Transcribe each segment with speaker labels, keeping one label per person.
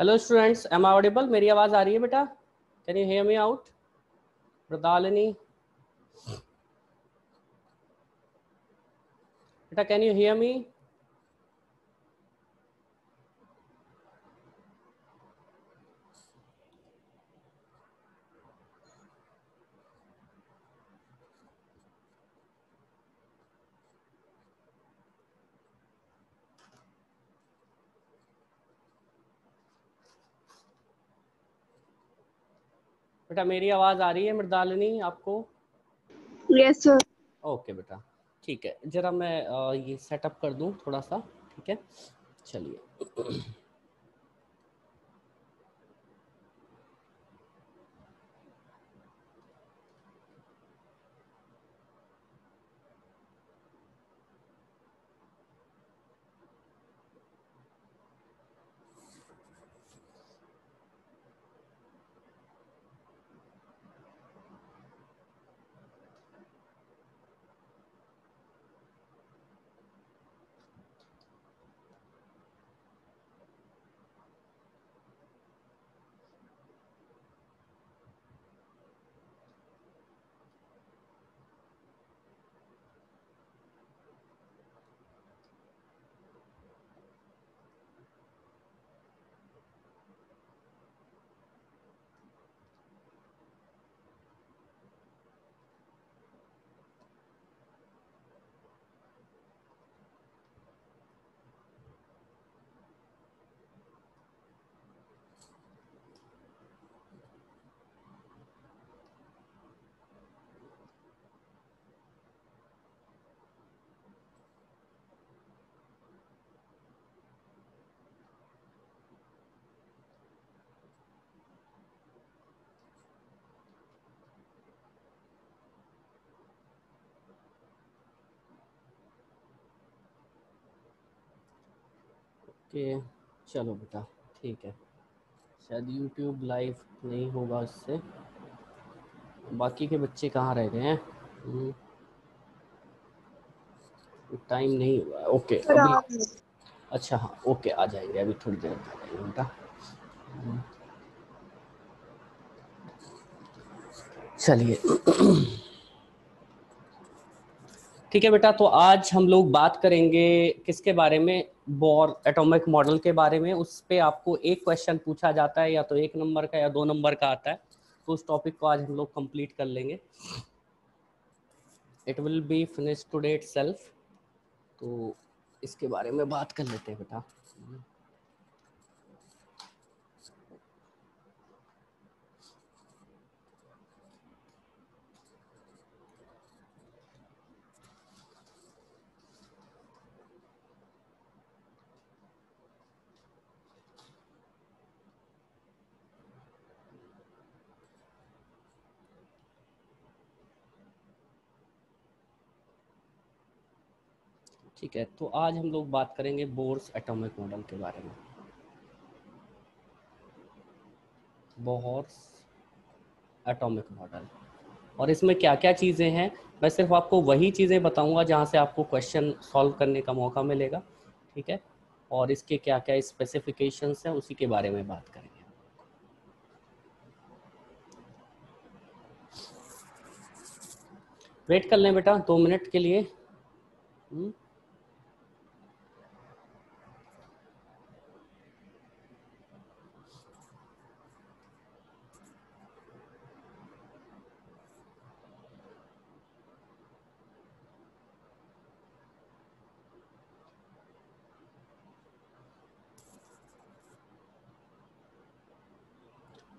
Speaker 1: Hello students, am I audible? मेरी आवाज आ रही है बेटा? Can you hear me out? Mridalini बेटा, कैन यू हियर मी? बेटा मेरी आवाज आ रही है मृदालिनी आपको?
Speaker 2: Yes sir.
Speaker 1: ओके बेटा, ठीक है। जरा मैं ये सेटअप कर दूं थोड़ा सा, ठीक है? चलिए। ओके, चलो बेटा, ठीक है। शायद यूट्यूब लाइव नहीं होगा इससे। बाकी के बच्चे कहाँ रह गए हैं? टाइम नहीं हुआ। ओके अभी। अच्छा हाँ, ओके, आ जाएंगे अभी थोड़ी देर में, आ जाएंगे बेटा। चलिए। ठीक है बेटा, तो आज हम लोग बात करेंगे किसके बारे में? बोर एटॉमिक मॉडल के बारे में। उस पे आपको एक क्वेश्चन पूछा जाता है, या तो 1 नंबर का या 2 नंबर का आता है। तो उस टॉपिक को आज हम लोग कंप्लीट कर लेंगे। It will B finish today itself. तो इसके बारे में बात कर लेते हैं बेटा। ठीक है, तो आज हम लोग बात करेंगे बोर्स एटॉमिक मॉडल के बारे में। बोर्स एटॉमिक मॉडल, और इसमें क्या क्या चीज़ें हैं। मैं सिर्फ आपको वही चीज़ें बताऊंगा जहाँ से आपको क्वेश्चन सॉल्व करने का मौका मिलेगा, ठीक है? और इसके क्या क्या स्पेसिफिकेशंस हैं, उसी के बारे में बात करेंगे। वेट कर लें बेटा 2 मिनट के लिए।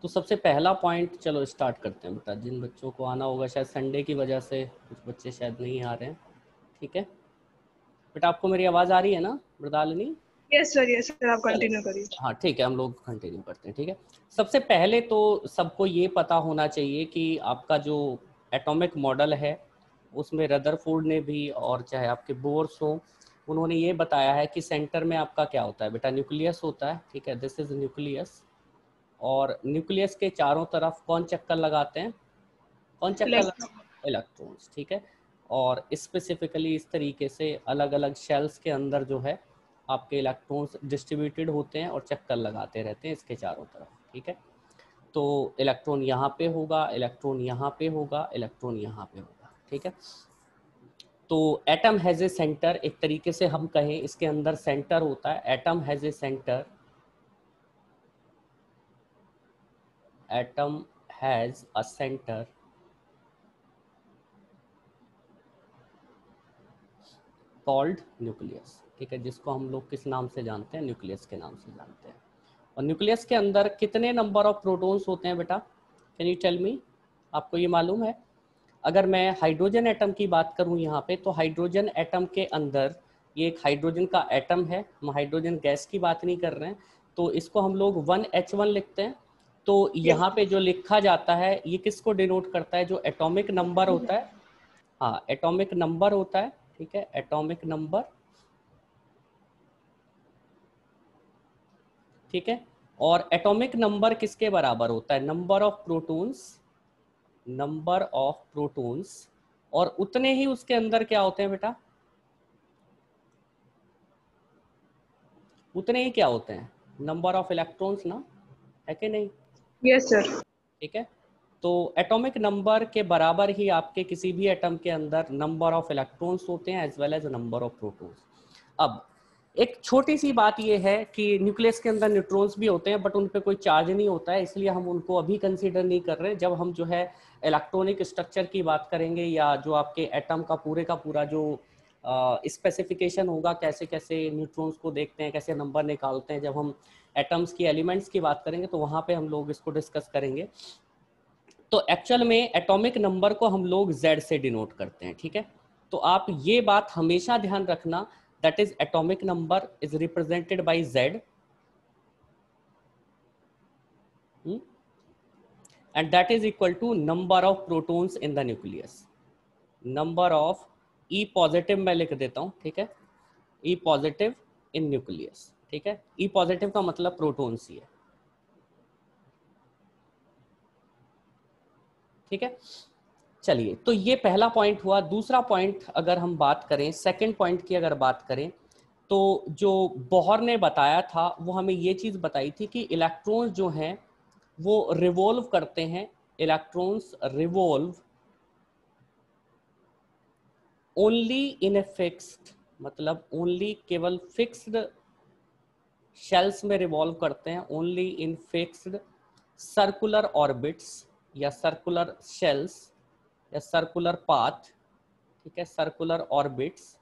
Speaker 1: तो सबसे पहला पॉइंट, चलो स्टार्ट करते हैं बेटा। जिन बच्चों को आना होगा, शायद संडे की वजह से कुछ बच्चे शायद नहीं आ रहे हैं, ठीक है? बेटा आपको मेरी आवाज़ आ रही है ना मृदालिनी?
Speaker 2: यस सर, आप कंटिन्यू करिए।
Speaker 1: हाँ ठीक है, हम लोग कंटिन्यू करते हैं, ठीक है? सबसे पहले तो सबको ये पता होना चाहिए कि आपका जो एटॉमिक मॉडल है, उसमें रदरफोर्ड ने भी, और चाहे आपके बोर्स हो, उन्होंने ये बताया है कि सेंटर में आपका क्या होता है बेटा? न्यूक्लियस होता है, ठीक है? This is nucleus. और न्यूक्लियस के चारों तरफ कौन चक्कर लगाते हैं? कौन चक्कर लगाते हैं? इलेक्ट्रॉन्स, ठीक है? और स्पेसिफिकली इस तरीके से अलग अलग शेल्स के अंदर जो है आपके इलेक्ट्रॉन्स डिस्ट्रीब्यूटेड होते हैं और चक्कर लगाते रहते हैं इसके चारों तरफ, ठीक है। तो इलेक्ट्रॉन यहाँ पे होगा, इलेक्ट्रॉन यहाँ पे होगा, इलेक्ट्रॉन यहाँ पे होगा, ठीक है। तो एटम हैज ए सेंटर, एक तरीके से हम कहें इसके अंदर सेंटर होता है, atom has a centre, atom has a centre called nucleus, ठीक है, जिसको हम लोग किस नाम से जानते हैं, न्यूक्लियस के नाम से जानते हैं। और न्यूक्लियस के अंदर कितने नंबर ऑफ प्रोटॉन्स होते हैं बेटा, कैन यू टेल मी, आपको ये मालूम है? अगर मैं हाइड्रोजन एटम की बात करूं यहाँ पे, तो हाइड्रोजन एटम के अंदर ये एक हाइड्रोजन का एटम है, हम हाइड्रोजन गैस की बात नहीं कर रहे हैं, तो इसको हम लोग 1H1 लिखते हैं। तो यहाँ पे जो लिखा जाता है ये किसको डिनोट करता है, जो एटॉमिक नंबर होता है, हाँ एटॉमिक नंबर होता है, ठीक है, एटॉमिक नंबर, ठीक है। और एटॉमिक नंबर किसके बराबर होता है, number of protons, number of protons, और उतने ही उसके अंदर क्या होते हैं बेटा, उतने ही क्या होते हैं, नंबर ऑफ इलेक्ट्रॉन्स ना, है कि नहीं?
Speaker 2: Yes sir.
Speaker 1: ठीक है, तो एटॉमिक नंबर के बराबर ही आपके किसी भी एटम के अंदर नंबर ऑफ इलेक्ट्रॉन्स होते हैं as well as number of protons. अब एक छोटी सी बात यह है कि न्यूक्लियस के अंदर न्यूट्रॉन्स भी होते हैं बट उन पे कोई चार्ज नहीं होता है, इसलिए हम उनको अभी कंसीडर नहीं कर रहे। जब हम जो है इलेक्ट्रॉनिक स्ट्रक्चर की बात करेंगे या जो आपके एटम का पूरा जो स्पेसिफिकेशन होगा, कैसे कैसे न्यूट्रॉन्स को देखते हैं, कैसे नंबर निकालते हैं, जब हम एटम्स की एलिमेंट्स की बात करेंगे तो वहाँ पे हम लोग इसको डिस्कस करेंगे। तो एक्चुअल में एटॉमिक नंबर को हम लोग Z से डिनोट करते हैं, ठीक है। तो आप ये बात हमेशा ध्यान रखना, that is atomic number is represented by Z and that is equal to number of protons in the nucleus, number of E positive मैं लिख देता हूँ, ठीक है, E पॉजिटिव इन न्यूक्लियस, ठीक है। E पॉजिटिव का मतलब प्रोटॉन्स ही है, ठीक है। चलिए, तो ये पहला पॉइंट हुआ। दूसरा पॉइंट अगर हम बात करें, सेकंड पॉइंट की अगर बात करें, तो जो बोहर ने बताया था वो हमें ये चीज बताई थी कि इलेक्ट्रॉन्स जो हैं वो रिवॉल्व करते हैं, electrons revolve only in a fixed, मतलब ओनली केवल फिक्स्ड शेल्स में रिवॉल्व करते हैं, only in fixed circular orbits या सर्कुलर शेल्स या सर्कुलर पाथ, ठीक है, सर्कुलर ऑर्बिट्स।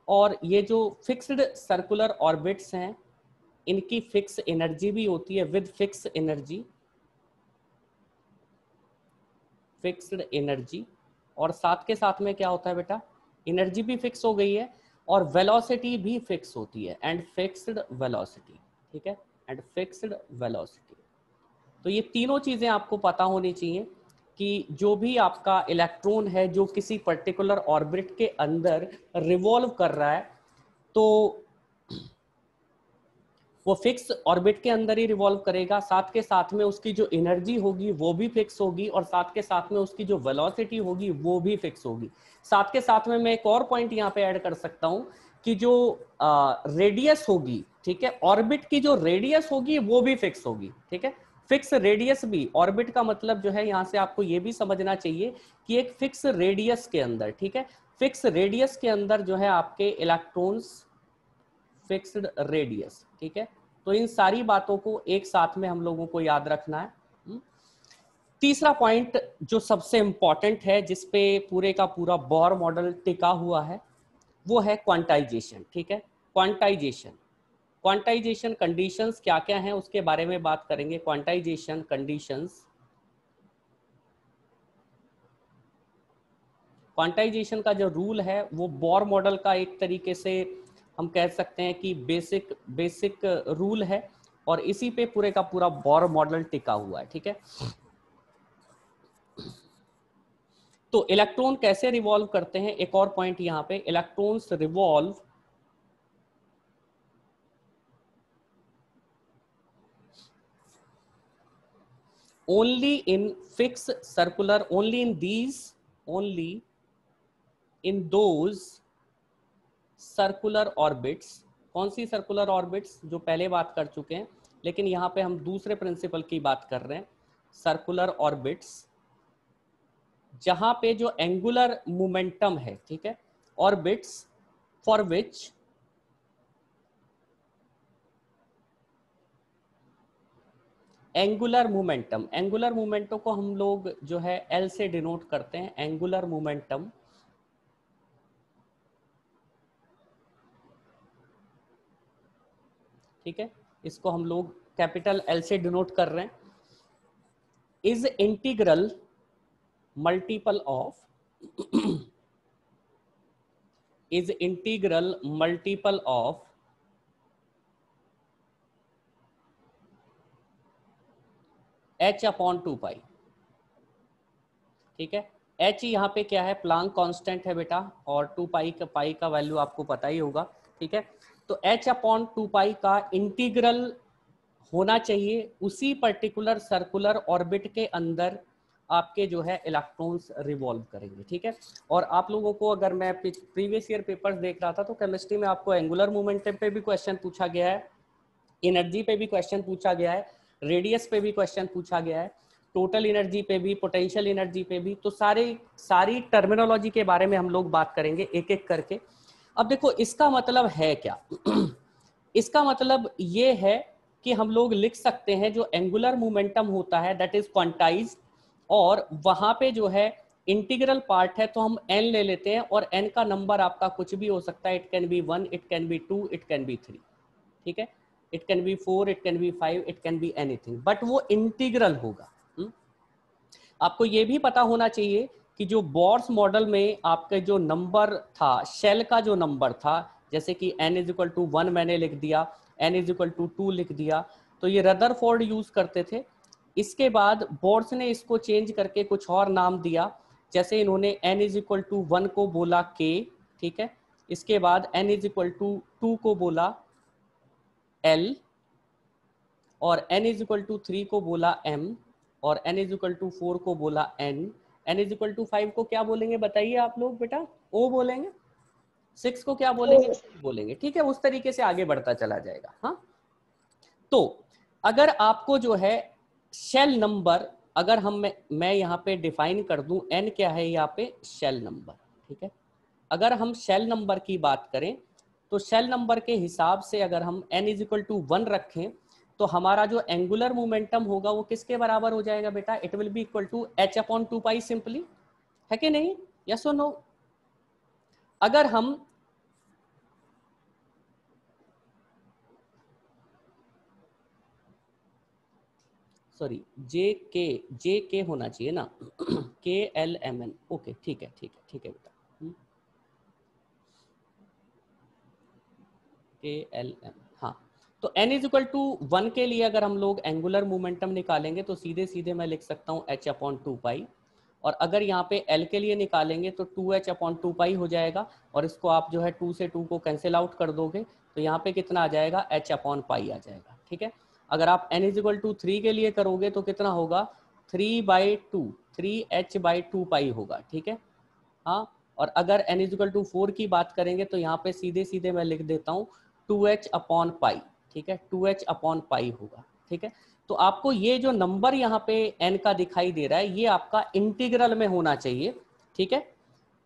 Speaker 1: और ये जो फिक्स्ड सर्कुलर ऑर्बिट्स हैं इनकी फिक्स एनर्जी भी होती है, with fix energy, fixed energy. और साथ के साथ में क्या होता है बेटा, एनर्जी भी फिक्स हो गई है और वेलोसिटी भी फिक्स होती है, एंड फिक्स्ड वेलोसिटी, ठीक है, एंड फिक्स्ड वेलोसिटी। तो ये तीनों चीजें आपको पता होनी चाहिए कि जो भी आपका इलेक्ट्रॉन है जो किसी पर्टिकुलर ऑर्बिट के अंदर रिवॉल्व कर रहा है, तो वो फिक्स ऑर्बिट के अंदर ही रिवॉल्व करेगा, साथ के साथ में उसकी जो एनर्जी होगी वो भी फिक्स होगी, और साथ के साथ में उसकी जो वेलोसिटी होगी वो भी फिक्स होगी। साथ के साथ में मैं एक और पॉइंट यहाँ पे ऐड कर सकता हूँ कि जो रेडियस होगी, ठीक है, ऑर्बिट की जो रेडियस होगी वो भी फिक्स होगी, ठीक है, फिक्स रेडियस भी। ऑर्बिट का मतलब जो है यहाँ से आपको ये भी समझना चाहिए कि एक फिक्स रेडियस के अंदर, ठीक है, फिक्स रेडियस के अंदर जो है आपके इलेक्ट्रॉन्स, फिक्स्ड रेडियस, ठीक है। तो इन सारी बातों को एक साथ में हम लोगों को याद रखना है। तीसरा पॉइंट जो सबसे इंपॉर्टेंट है, जिसपे पूरे का पूरा बोर मॉडल टिका हुआ है, वो है क्वांटाइजेशन, ठीक है, क्वांटाइजेशन। क्वांटाइजेशन कंडीशंस क्या क्या हैं उसके बारे में बात करेंगे। क्वांटाइजेशन कंडीशंस, क्वांटाइजेशन का जो रूल है वो बोर मॉडल का एक तरीके से हम कह सकते हैं कि बेसिक रूल है, और इसी पे पूरे का पूरा बोर मॉडल टिका हुआ है, ठीक है। तो इलेक्ट्रॉन कैसे रिवॉल्व करते हैं, एक और पॉइंट यहाँ पे, electrons revolve only in fixed circular, only in those circular orbits. कौन सी सर्कुलर ऑर्बिट्स? जो पहले बात कर चुके हैं, लेकिन यहाँ पे हम दूसरे प्रिंसिपल की बात कर रहे हैं, सर्कुलर ऑर्बिट्स, जहां पे जो एंगुलर मोमेंटम है, ठीक है, orbits for which angular momentum, angular momentum को हम लोग जो है एल से डिनोट करते हैं, एंगुलर मोमेंटम, ठीक है, इसको हम लोग कैपिटल एल से डिनोट कर रहे हैं, is integral multiple of is integral multiple of h upon 2 पाई। ठीक है, h यहाँ पे क्या है? प्लांक कांस्टेंट है बेटा, और 2 पाई का वैल्यू आपको पता ही होगा। ठीक है, तो h अपॉन 2 पाई का इंटीग्रल होना चाहिए उसी पर्टिकुलर सर्कुलर ऑर्बिट के अंदर आपके जो है इलेक्ट्रॉन्स रिवॉल्व करेंगे। ठीक है, और आप लोगों को अगर मैं प्रीवियस ईयर पेपर्स देख रहा था तो केमिस्ट्री में आपको एंगुलर मोमेंटम पे भी क्वेश्चन पूछा गया है, एनर्जी पे भी क्वेश्चन पूछा गया है, रेडियस पे भी क्वेश्चन पूछा गया है, टोटल एनर्जी पे भी, पोटेंशियल एनर्जी पे भी। तो सारी टर्मिनोलॉजी के बारे में हम लोग बात करेंगे एक एक करके। अब देखो इसका मतलब है क्या? इसका मतलब ये है कि हम लोग लिख सकते हैं जो एंगुलर मोमेंटम होता है दैट इज क्वांटाइज्ड, और वहां पे जो है इंटीग्रल पार्ट है तो हम n ले लेते हैं, और n का नंबर आपका कुछ भी हो सकता है, it can be 1, it can be 2, it can be 3, ठीक है, it can be 4, it can be 5, it can be anything, but वो इंटीग्रल होगा। आपको ये भी पता होना चाहिए कि जो बोर्स मॉडल में आपके जो नंबर था, शेल का जो नंबर था, जैसे कि n इज इक्वल टू 1 मैंने लिख दिया, n इज इक्वल टू 2 लिख दिया, तो ये रदरफोर्ड यूज करते थे। इसके बाद बोर्स ने इसको चेंज करके कुछ और नाम दिया, जैसे इन्होंने n इज इक्वल टू 1 को बोला k, ठीक है, इसके बाद n इज इक्वल टू 2 को बोला l, और n इज इक्वल टू 3 को बोला m, और n इज इक्वल टू 4 को बोला n, n is equal to 5 को क्या बोलेंगे बताइए आप लोग बेटा? o बोलेंगे। 6 को क्या बोलेंगे? बोलेंगे। ठीक है, उस तरीके से आगे बढ़ता चला जाएगा। हाँ, तो अगर आपको जो है शेल नंबर, अगर मैं यहाँ पे डिफाइन कर दूं, n क्या है यहाँ पे? Shell number. ठीक है, अगर हम शेल नंबर की बात करें तो शेल नंबर के हिसाब से अगर हम n इज इक्वल टू 1 रखें तो हमारा जो एंगुलर मोमेंटम होगा वो किसके बराबर हो जाएगा बेटा? It will be equal to h upon 2 pi simply, है कि नहीं? यस और नो? अगर हम सॉरी जे के होना चाहिए ना, KLMN, ओके, ठीक है ठीक है ठीक है बेटा, KLM, हाँ। तो n इज इक्वल टू 1 के लिए अगर हम लोग एंगुलर मोमेंटम निकालेंगे तो सीधे सीधे मैं लिख सकता हूँ h अपॉन 2 पाई, और अगर यहाँ पे l के लिए निकालेंगे तो 2h अपॉन 2 पाई हो जाएगा, और इसको आप जो है 2 से 2 को कैंसिल आउट कर दोगे तो यहाँ पे कितना आ जाएगा? h अपॉन पाई आ जाएगा। ठीक है, अगर आप n इज इक्वल टू 3 के लिए करोगे तो कितना होगा? 3/2, 3h/2 पाई होगा। ठीक है, हाँ, और अगर n इज इक्वल टू 4 की बात करेंगे तो यहाँ पे सीधे सीधे मैं लिख देता हूँ 2h अपॉन पाई। ठीक है, 2h अपॉन पाई होगा। ठीक है, तो आपको ये जो नंबर यहाँ पे n का दिखाई दे रहा है ये आपका इंटीग्रल में होना चाहिए। ठीक है,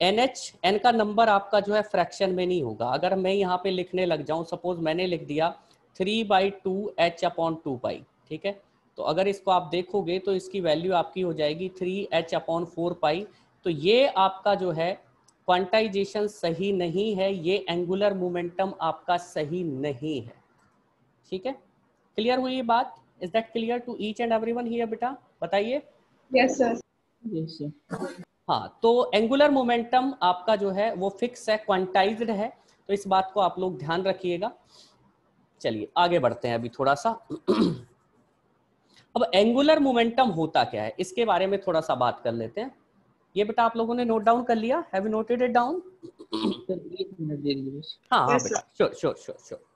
Speaker 1: n का नंबर आपका जो है फ्रैक्शन में नहीं होगा। अगर मैं यहाँ पे लिखने लग जाऊं, सपोज मैंने लिख दिया 3/2h अपॉन 2 पाई, ठीक है, तो अगर इसको आप देखोगे तो इसकी वैल्यू आपकी हो जाएगी 3h अपॉन 4 पाई। तो ये आपका जो है क्वांटाइजेशन सही नहीं है, ये एंगुलर मोमेंटम आपका सही नहीं है। ठीक है, क्लियर हुई ये बात? Is that clear to each and everyone here बेटा? बताइए।
Speaker 2: Yes sir.
Speaker 3: Yes sir.
Speaker 1: हाँ, तो एंगुलर मोमेंटम आपका जो है वो फिक्स है, क्वांटाइज्ड है, तो इस बात को आप लोग ध्यान रखिएगा। चलिए आगे बढ़ते हैं अभी थोड़ा सा। अब एंगुलर मोमेंटम होता क्या है इसके बारे में थोड़ा सा बात कर लेते हैं। ये बेटा आप लोगों ने नोट डाउन कर लिया? Have you noted it down?
Speaker 3: Sir 1 minute दे दीजिए बस।
Speaker 1: हाँ हाँ
Speaker 2: यस
Speaker 1: बेटा,
Speaker 2: sir.
Speaker 1: Sure sure sure sure.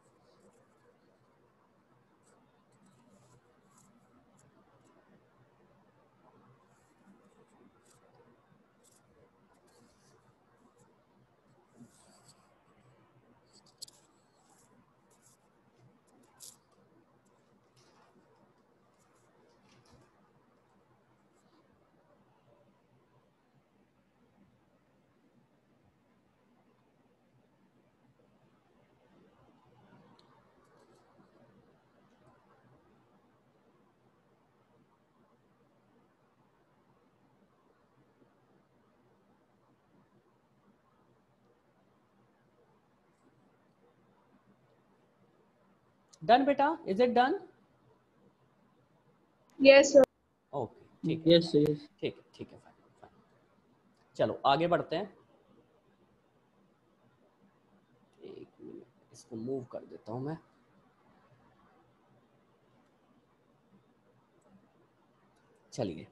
Speaker 1: Done बेटा, is it done?
Speaker 2: Yes, sir.
Speaker 1: Okay ठीक है,
Speaker 3: यस सर यस।
Speaker 1: ठीक है, ठीक है, फाइन। चलो आगे बढ़ते हैं। एक मिनट, इसको मूव कर देता हूं मैं। चलिए,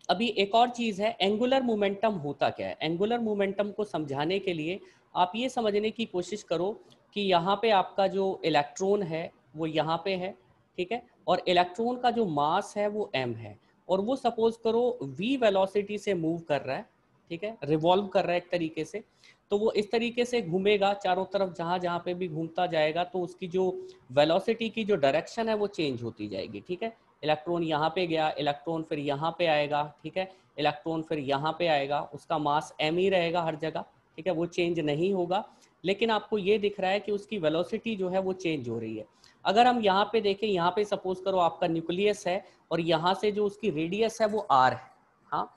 Speaker 1: अभी एक और चीज है, एंगुलर मोमेंटम होता क्या है। एंगुलर मोमेंटम को समझाने के लिए आप ये समझने की कोशिश करो कि यहाँ पे आपका जो इलेक्ट्रॉन है वो यहाँ पे है, ठीक है, और इलेक्ट्रॉन का जो मास है वो m है, और वो सपोज करो v वेलोसिटी से मूव कर रहा है, ठीक है, रिवॉल्व कर रहा है एक तरीके से। तो वो इस तरीके से घूमेगा चारों तरफ, जहाँ जहाँ पे भी घूमता जाएगा तो उसकी जो वेलोसिटी की जो डायरेक्शन है वो चेंज होती जाएगी, ठीक है। इलेक्ट्रॉन यहाँ पे गया, इलेक्ट्रॉन फिर यहाँ पे आएगा, ठीक है, इलेक्ट्रॉन फिर यहाँ पे आएगा, उसका मास m ही रहेगा हर जगह, ठीक है, वो चेंज नहीं होगा। लेकिन आपको ये दिख रहा है कि उसकी वेलोसिटी जो है वो चेंज हो रही है। अगर हम यहाँ पे देखें, यहाँ पे सपोज करो आपका न्यूक्लियस है और यहाँ से जो उसकी रेडियस है वो r है, हाँ,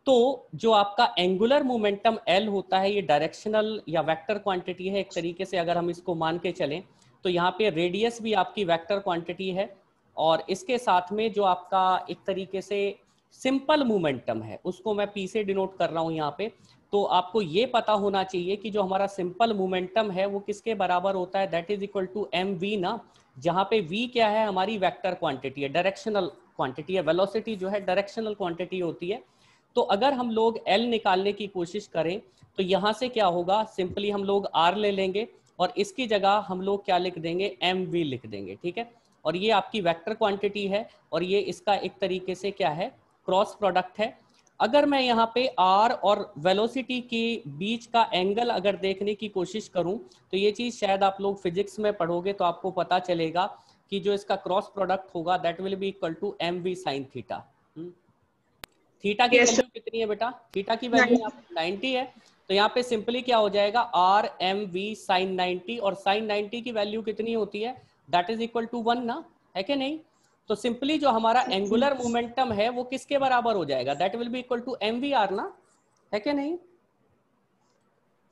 Speaker 1: तो जो आपका एंगुलर मोमेंटम L होता है ये डायरेक्शनल या वेक्टर क्वांटिटी है एक तरीके से, अगर हम इसको मान के चलें तो यहाँ पे रेडियस भी आपकी वेक्टर क्वांटिटी है, और इसके साथ में जो आपका एक तरीके से सिंपल मोमेंटम है उसको मैं P से डिनोट कर रहा हूँ यहाँ पे। तो आपको ये पता होना चाहिए कि जो हमारा सिंपल मोमेंटम है वो किसके बराबर होता है, that is equal to mv ना, जहाँ पे v क्या है, हमारी वेक्टर क्वांटिटी है, डायरेक्शनल क्वांटिटी है, वेलोसिटी जो है डायरेक्शनल क्वांटिटी होती है। तो अगर हम लोग L निकालने की कोशिश करें तो यहाँ से क्या होगा, सिंपली हम लोग R ले लेंगे और इसकी जगह हम लोग क्या लिख देंगे, mv लिख देंगे, ठीक है। और ये आपकी वेक्टर क्वांटिटी है और ये इसका एक तरीके से क्या है, क्रॉस प्रोडक्ट है। अगर मैं यहाँ पे R और वेलोसिटी के बीच का एंगल अगर देखने की कोशिश करूं तो ये चीज शायद आप लोग फिजिक्स में पढ़ोगे तो आपको पता चलेगा कि जो इसका क्रॉस प्रोडक्ट होगा that will be equal to mv sin theta. Theta की
Speaker 2: Yes, sir.
Speaker 1: वैल्यू कितनी है बेटा, थीटा की वैल्यू यहाँ 90 है, तो यहाँ पे सिंपली क्या हो जाएगा, आर एम वी साइन 90, और साइन 90 की वैल्यू कितनी होती है, दैट इज इक्वल टू 1 ना, है कि नहीं। तो सिंपली जो हमारा एंगुलर मोमेंटम है वो किसके बराबर हो जाएगा, that will be equal to M V R ना, है कि नहीं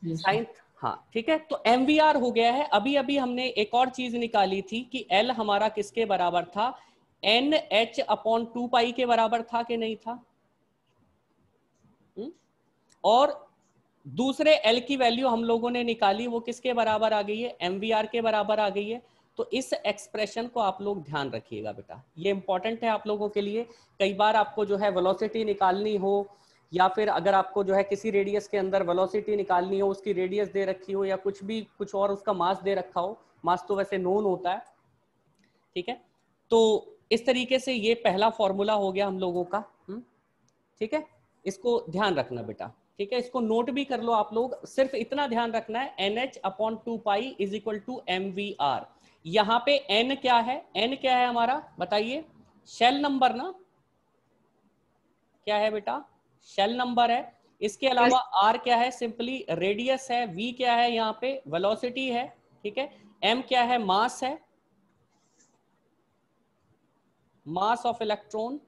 Speaker 1: साइन, हाँ ठीक है। तो एम वी आर हो गया है। अभी अभी हमने एक और चीज निकाली थी कि एल हमारा किसके बराबर था, एन एच अपॉन 2 पाई के बराबर था कि नहीं था, और दूसरे L की वैल्यू हम लोगों ने निकाली वो किसके बराबर आ गई है, MVR के बराबर आ गई है। तो इस एक्सप्रेशन को आप लोग ध्यान रखिएगा बेटा, ये इंपॉर्टेंट है आप लोगों के लिए। कई बार आपको जो है वेलोसिटी निकालनी हो, या फिर अगर आपको जो है किसी रेडियस के अंदर वेलोसिटी निकालनी हो, उसकी रेडियस दे रखी हो या कुछ भी कुछ और उसका मास दे रखा हो, मास तो वैसे नोन होता है, ठीक है। तो इस तरीके से ये पहला फॉर्मूला हो गया हम लोगों का, ठीक है, इसको ध्यान रखना बेटा, ठीक है, इसको नोट भी कर लो आप लोग। सिर्फ इतना ध्यान रखना है, NH upon 2 pi is equal to MVR। यहाँ पे N क्या है, N क्या है हमारा बताइए, शेल नंबर ना, क्या है बेटा, शेल नंबर है। इसके अलावा R क्या है, सिंपली रेडियस है, V क्या है यहाँ पे वेलोसिटी है, ठीक है, M क्या है, मास है, मास ऑफ इलेक्ट्रॉन,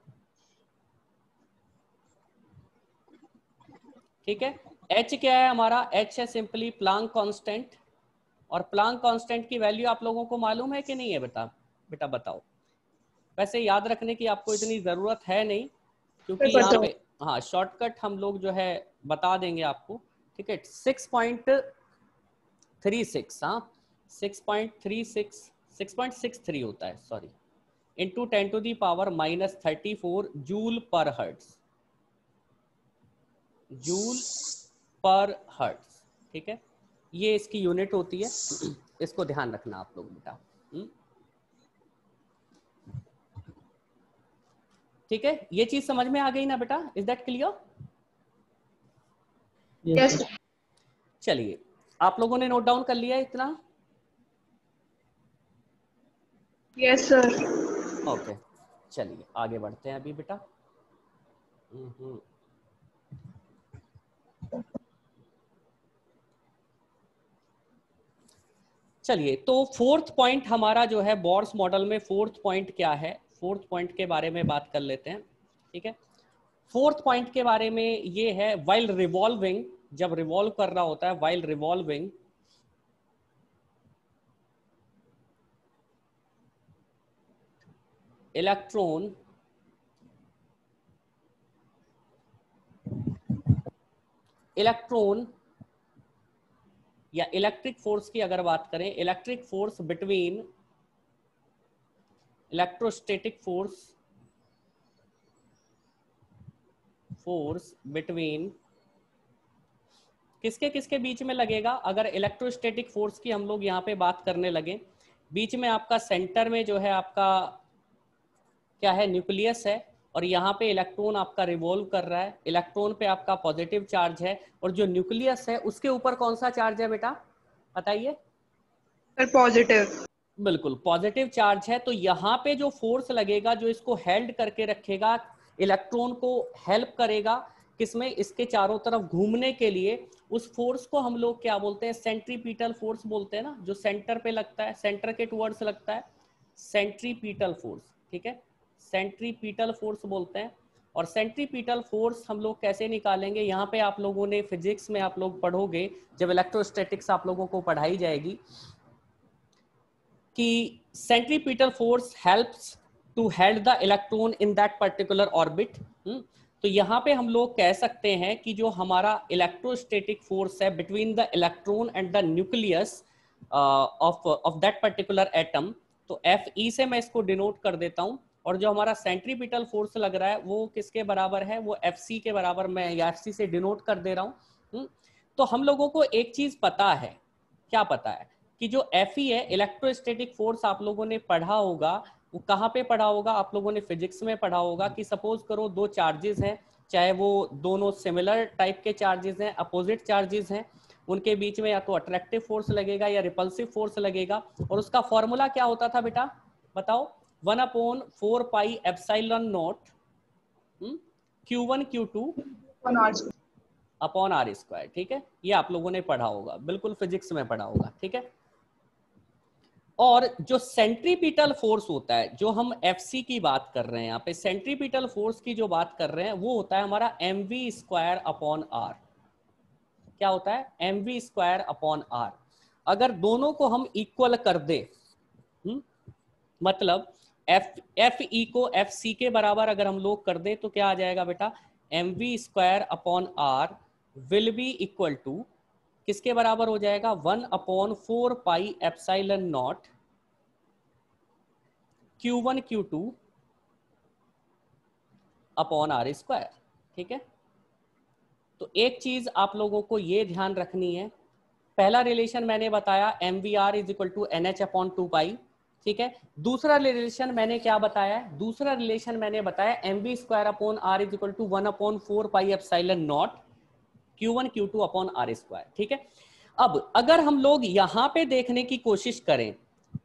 Speaker 1: ठीक है। H क्या है हमारा, H है सिंपली प्लांक कांस्टेंट, और प्लांक कांस्टेंट की वैल्यू आप लोगों को मालूम है कि नहीं है बेटा, बेटा बताओ। वैसे याद रखने की आपको इतनी जरूरत है नहीं, क्योंकि यहाँ पे हाँ शॉर्टकट हम लोग जो है बता देंगे आपको, ठीक है। 6.36, हाँ 6.36 6.63 होता है, sorry, into 10 to the power -34 joule per hertz, joule per hertz, ठीक है, ये इसकी यूनिट होती है। इसको ध्यान रखना आप लोग बेटा, ठीक है। ये चीज समझ में आ गई ना बेटा, इज दैट क्लियर?
Speaker 2: Yes.
Speaker 1: चलिए, आप लोगों ने नोट डाउन कर लिया इतना?
Speaker 2: Yes, sir.
Speaker 1: ओके, चलिए आगे बढ़ते हैं अभी बेटा। चलिए, तो फोर्थ पॉइंट हमारा जो है बोर्स मॉडल में, फोर्थ पॉइंट क्या है, फोर्थ पॉइंट के बारे में बात कर लेते हैं, ठीक है। फोर्थ पॉइंट के बारे में ये है, वाइल रिवॉल्विंग, जब रिवॉल्व कर रहा होता है, वाइल रिवॉल्विंग इलेक्ट्रॉन या इलेक्ट्रिक फोर्स की अगर बात करें, electric force between electrostatic force between किसके किसके बीच में लगेगा? अगर इलेक्ट्रोस्टैटिक फोर्स की हम लोग यहाँ पे बात करने लगे, बीच में आपका सेंटर में जो है आपका क्या है, न्यूक्लियस है, और यहाँ पे इलेक्ट्रॉन आपका रिवॉल्व कर रहा है, इलेक्ट्रॉन पे आपका पॉजिटिव चार्ज है, और जो न्यूक्लियस है उसके ऊपर कौन सा चार्ज है बेटा, बताइए?
Speaker 2: Sir positive.
Speaker 1: बिल्कुल पॉजिटिव चार्ज है। तो यहाँ पे जो फोर्स लगेगा, जो इसको हेल्ड करके रखेगा, इलेक्ट्रॉन को हेल्प करेगा किसमें, इसके चारों तरफ घूमने के लिए, उस फोर्स को हम लोग क्या बोलते हैं, सेंट्रीपिटल फोर्स बोलते हैं ना, जो सेंटर पे लगता है, सेंटर के टुवर्ड्स लगता है, सेंट्रीपिटल फोर्स। ठीक है, सेंट्रीपिटल फोर्स बोलते हैं। और सेंट्रीपिटल फोर्स हम लोग कैसे निकालेंगे, यहाँ पे आप लोगों ने फिजिक्स में आप लोग पढ़ोगे, जब इलेक्ट्रोस्टैटिक्स आप लोगों को पढ़ाई जाएगी, कि centripetal force helps to held the electron in that particular orbit. तो यहाँ पे हम लोग कह सकते हैं कि जो हमारा इलेक्ट्रोस्टैटिक फोर्स है between the electron and the nucleus of that particular atom, तो Fe से मैं इसको डिनोट कर देता हूँ, और जो हमारा सेंट्रीपिटल फोर्स लग रहा है वो किसके बराबर है, वो Fc के बराबर, मैं या Fc से डिनोट कर दे रहा हूँ। तो हम लोगों को एक चीज पता है, क्या पता है, कि जो Fe है, इलेक्ट्रोस्टैटिक फोर्स आप लोगों ने पढ़ा होगा, वो कहाँ पे पढ़ा होगा, आप लोगों ने फिजिक्स में पढ़ा होगा, कि सपोज करो दो चार्जेस हैं, चाहे वो दोनों सिमिलर टाइप के चार्जेस हैं, अपोजिट चार्जेस हैं, उनके बीच में या तो अट्रैक्टिव फोर्स लगेगा या रिपल्सिव फोर्स लगेगा, और उसका फॉर्मूला क्या होता था बेटा, बताओ? 1/4πε0 Q1 Q2 upon R square. ठीक है, ये आप लोगों ने पढ़ा होगा, बिल्कुल फिजिक्स में पढ़ा होगा। ठीक है, और जो सेंट्रीपिटल फोर्स होता है, जो हम Fc की बात कर रहे हैं यहाँ पे, सेंट्रीपिटल फोर्स की जो बात कर रहे हैं, वो होता है हमारा mv² अपॉन आर। क्या होता है? mv² upon are. अगर दोनों को हम इक्वल कर दे, मतलब Fe को Fc के बराबर अगर हम लोग कर दे, तो क्या आ जाएगा बेटा, mv² upon R will be equal to किसके बराबर हो जाएगा, 1/4πε0 Q1 Q2 upon R square. ठीक है, तो एक चीज आप लोगों को ये ध्यान रखनी है, पहला रिलेशन मैंने बताया mvr is equal to NH upon 2π। ठीक है, दूसरा रिलेशन मैंने क्या बताया, दूसरा रिलेशन मैंने बताया mv² upon R is equal to 1/4πε0 Q1 Q2 upon R square. ठीक है, अब अगर हम लोग यहाँ पे देखने की कोशिश करें,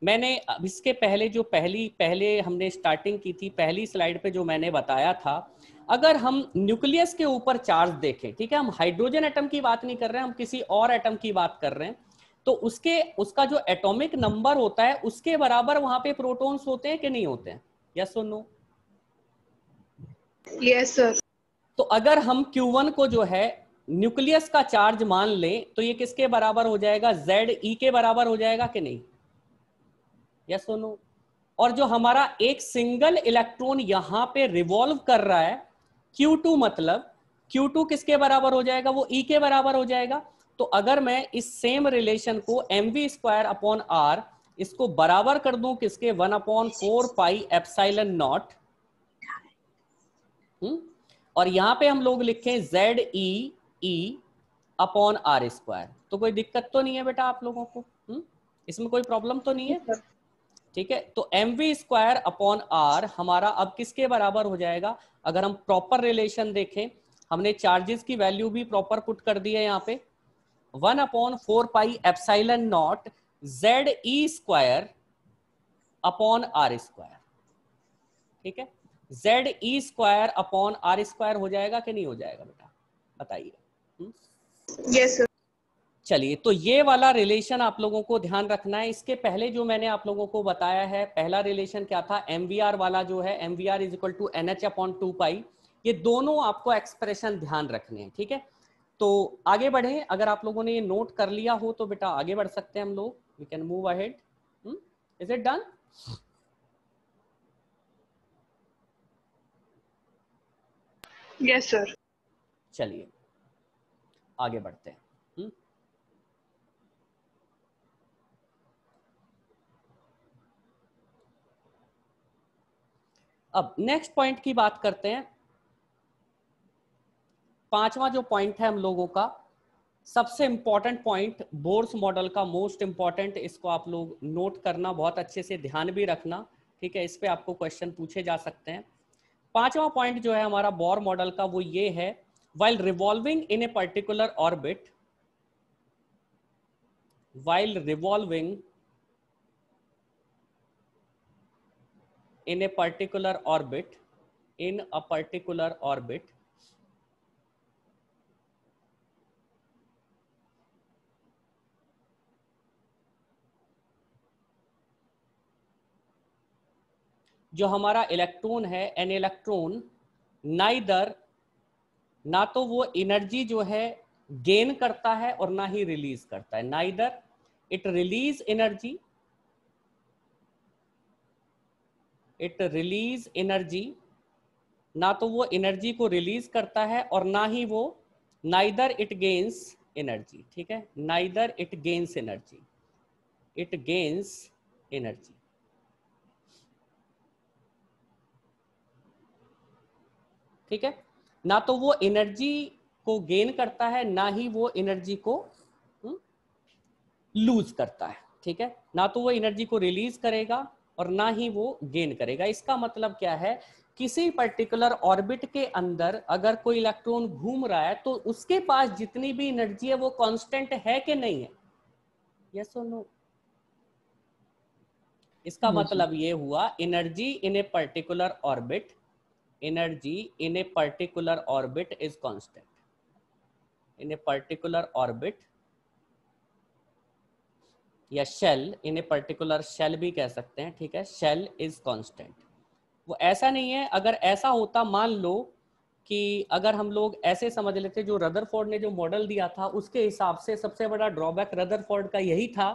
Speaker 1: मैंने अब इसके पहले जो पहले हमने स्टार्टिंग की थी, पहली स्लाइड पे जो मैंने बताया था, अगर हम न्यूक्लियस के ऊपर चार्ज देखें, ठीक है, हम हाइड्रोजन एटम की बात नहीं कर रहे हैं, हम किसी और एटम की बात कर रहे हैं, तो उसका जो एटॉमिक नंबर होता है, उसके बराबर वहां पे प्रोटॉन्स होते हैं कि नहीं होते हैं? यस और नो?
Speaker 2: Yes sir.
Speaker 1: तो अगर हम Q1 को जो है न्यूक्लियस का चार्ज मान लें, तो ये किसके बराबर हो जाएगा, Ze के बराबर हो जाएगा कि नहीं? यस और नो? और जो हमारा एक सिंगल इलेक्ट्रॉन यहां पे रिवॉल्व कर रहा है, Q2, मतलब Q2 किसके बराबर हो जाएगा, वो E के बराबर हो जाएगा। तो अगर मैं इस सेम रिलेशन को mv² अपॉन आर इसको बराबर कर दूं किसके, 1/4πε0, और यहां पे हम लोग लिखें Ze अपॉन आर स्क्वायर, तो कोई दिक्कत तो नहीं है बेटा आप लोगों को? इसमें कोई प्रॉब्लम तो नहीं है? ठीक है, तो mv² अपॉन आर हमारा अब किसके बराबर हो जाएगा, अगर हम प्रॉपर रिलेशन देखें, हमने चार्जेस की वैल्यू भी प्रॉपर पुट कर दी है यहाँ पे, 1/4πε0 Ze² अपॉन आर स्क्वायर। ठीक है, Ze² अपॉन आर स्क्वायर हो जाएगा कि नहीं हो जाएगा बेटा, बताइए?
Speaker 2: Yes sir.
Speaker 1: चलिए, तो ये वाला रिलेशन आप लोगों को ध्यान रखना है। इसके पहले जो मैंने आप लोगों को बताया है, पहला रिलेशन क्या था, mvr वाला जो है, mvr is equal to NH upon 2π, ये दोनों आपको एक्सप्रेशन ध्यान रखने हैं। ठीक है, तो आगे बढ़े, अगर आप लोगों ने ये नोट कर लिया हो तो बेटा आगे बढ़ सकते हैं हम लोग, we can move ahead. Is it done?
Speaker 2: Yes, sir.
Speaker 1: चलिए आगे बढ़ते हैं। अब नेक्स्ट पॉइंट की बात करते हैं। पांचवा जो पॉइंट है हम लोगों का, सबसे इंपॉर्टेंट पॉइंट, बोर्स मॉडल का मोस्ट इंपॉर्टेंट, इसको आप लोग नोट करना, बहुत अच्छे से ध्यान भी रखना, ठीक है। इस पे आपको क्वेश्चन पूछे जा सकते हैं। पांचवा पॉइंट जो है हमारा बोर मॉडल का, वो ये है, while revolving in a particular orbit, while revolving in a particular orbit, in a particular orbit, जो हमारा इलेक्ट्रॉन है, एन इलेक्ट्रॉन नाइदर, ना तो वो एनर्जी जो है गेन करता है और ना ही रिलीज करता है, neither it release energy, it release energy, ना तो वो एनर्जी को रिलीज करता है और ना ही वो, नाइदर इट गेन्स एनर्जी, ठीक है, neither it gains energy, it gains energy. ठीक है, ना तो वो एनर्जी को गेन करता है, ना ही वो एनर्जी को लूज करता है, ठीक है, ना तो वो एनर्जी को रिलीज करेगा और ना ही वो गेन करेगा। इसका मतलब क्या है, किसी पर्टिकुलर ऑर्बिट के अंदर अगर कोई इलेक्ट्रॉन घूम रहा है तो उसके पास जितनी भी एनर्जी है वो कांस्टेंट है कि नहीं है, यस और नो। इसका मतलब ये हुआ, energy in a particular orbit, energy in a particular orbit is constant, in a particular orbit, या shell, in a particular shell भी कह सकते हैं, ठीक है, shell is constant। वो ऐसा नहीं है, अगर ऐसा होता, मान लो कि अगर हम लोग ऐसे समझ लेते, जो रदरफोर्ड ने जो मॉडल दिया था उसके हिसाब से सबसे बड़ा ड्रॉबैक रदरफोर्ड का यही था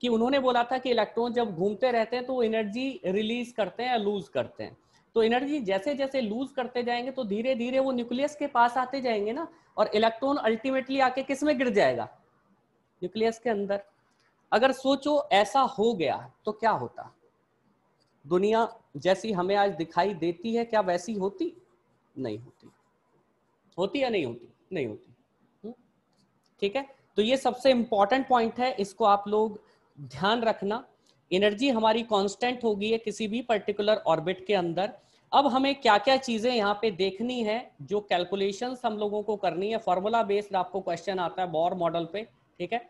Speaker 1: कि उन्होंने बोला था कि इलेक्ट्रॉन जब घूमते रहते हैं तो एनर्जी रिलीज करते हैं या लूज करते हैं, तो एनर्जी जैसे जैसे लूज करते जाएंगे तो धीरे धीरे वो न्यूक्लियस के पास आते जाएंगे ना, और इलेक्ट्रॉन अल्टीमेटली आके किस में गिर जाएगा, न्यूक्लियस के अंदर। अगर सोचो ऐसा हो गया तो क्या होता, दुनिया जैसी हमें आज दिखाई देती है क्या वैसी होती, नहीं होती, होती या नहीं होती, नहीं होती। ठीक है, तो ये सबसे इंपॉर्टेंट पॉइंट है, इसको आप लोग ध्यान रखना। एनर्जी हमारी कांस्टेंट होगी है किसी भी पर्टिकुलर ऑर्बिट के अंदर। अब हमें क्या क्या चीजें यहाँ पे देखनी है, जो कैलकुलेशंस हम लोगों को करनी है, फॉर्मूला बेस्ड आपको क्वेश्चन आता है बोर मॉडल पे, ठीक है,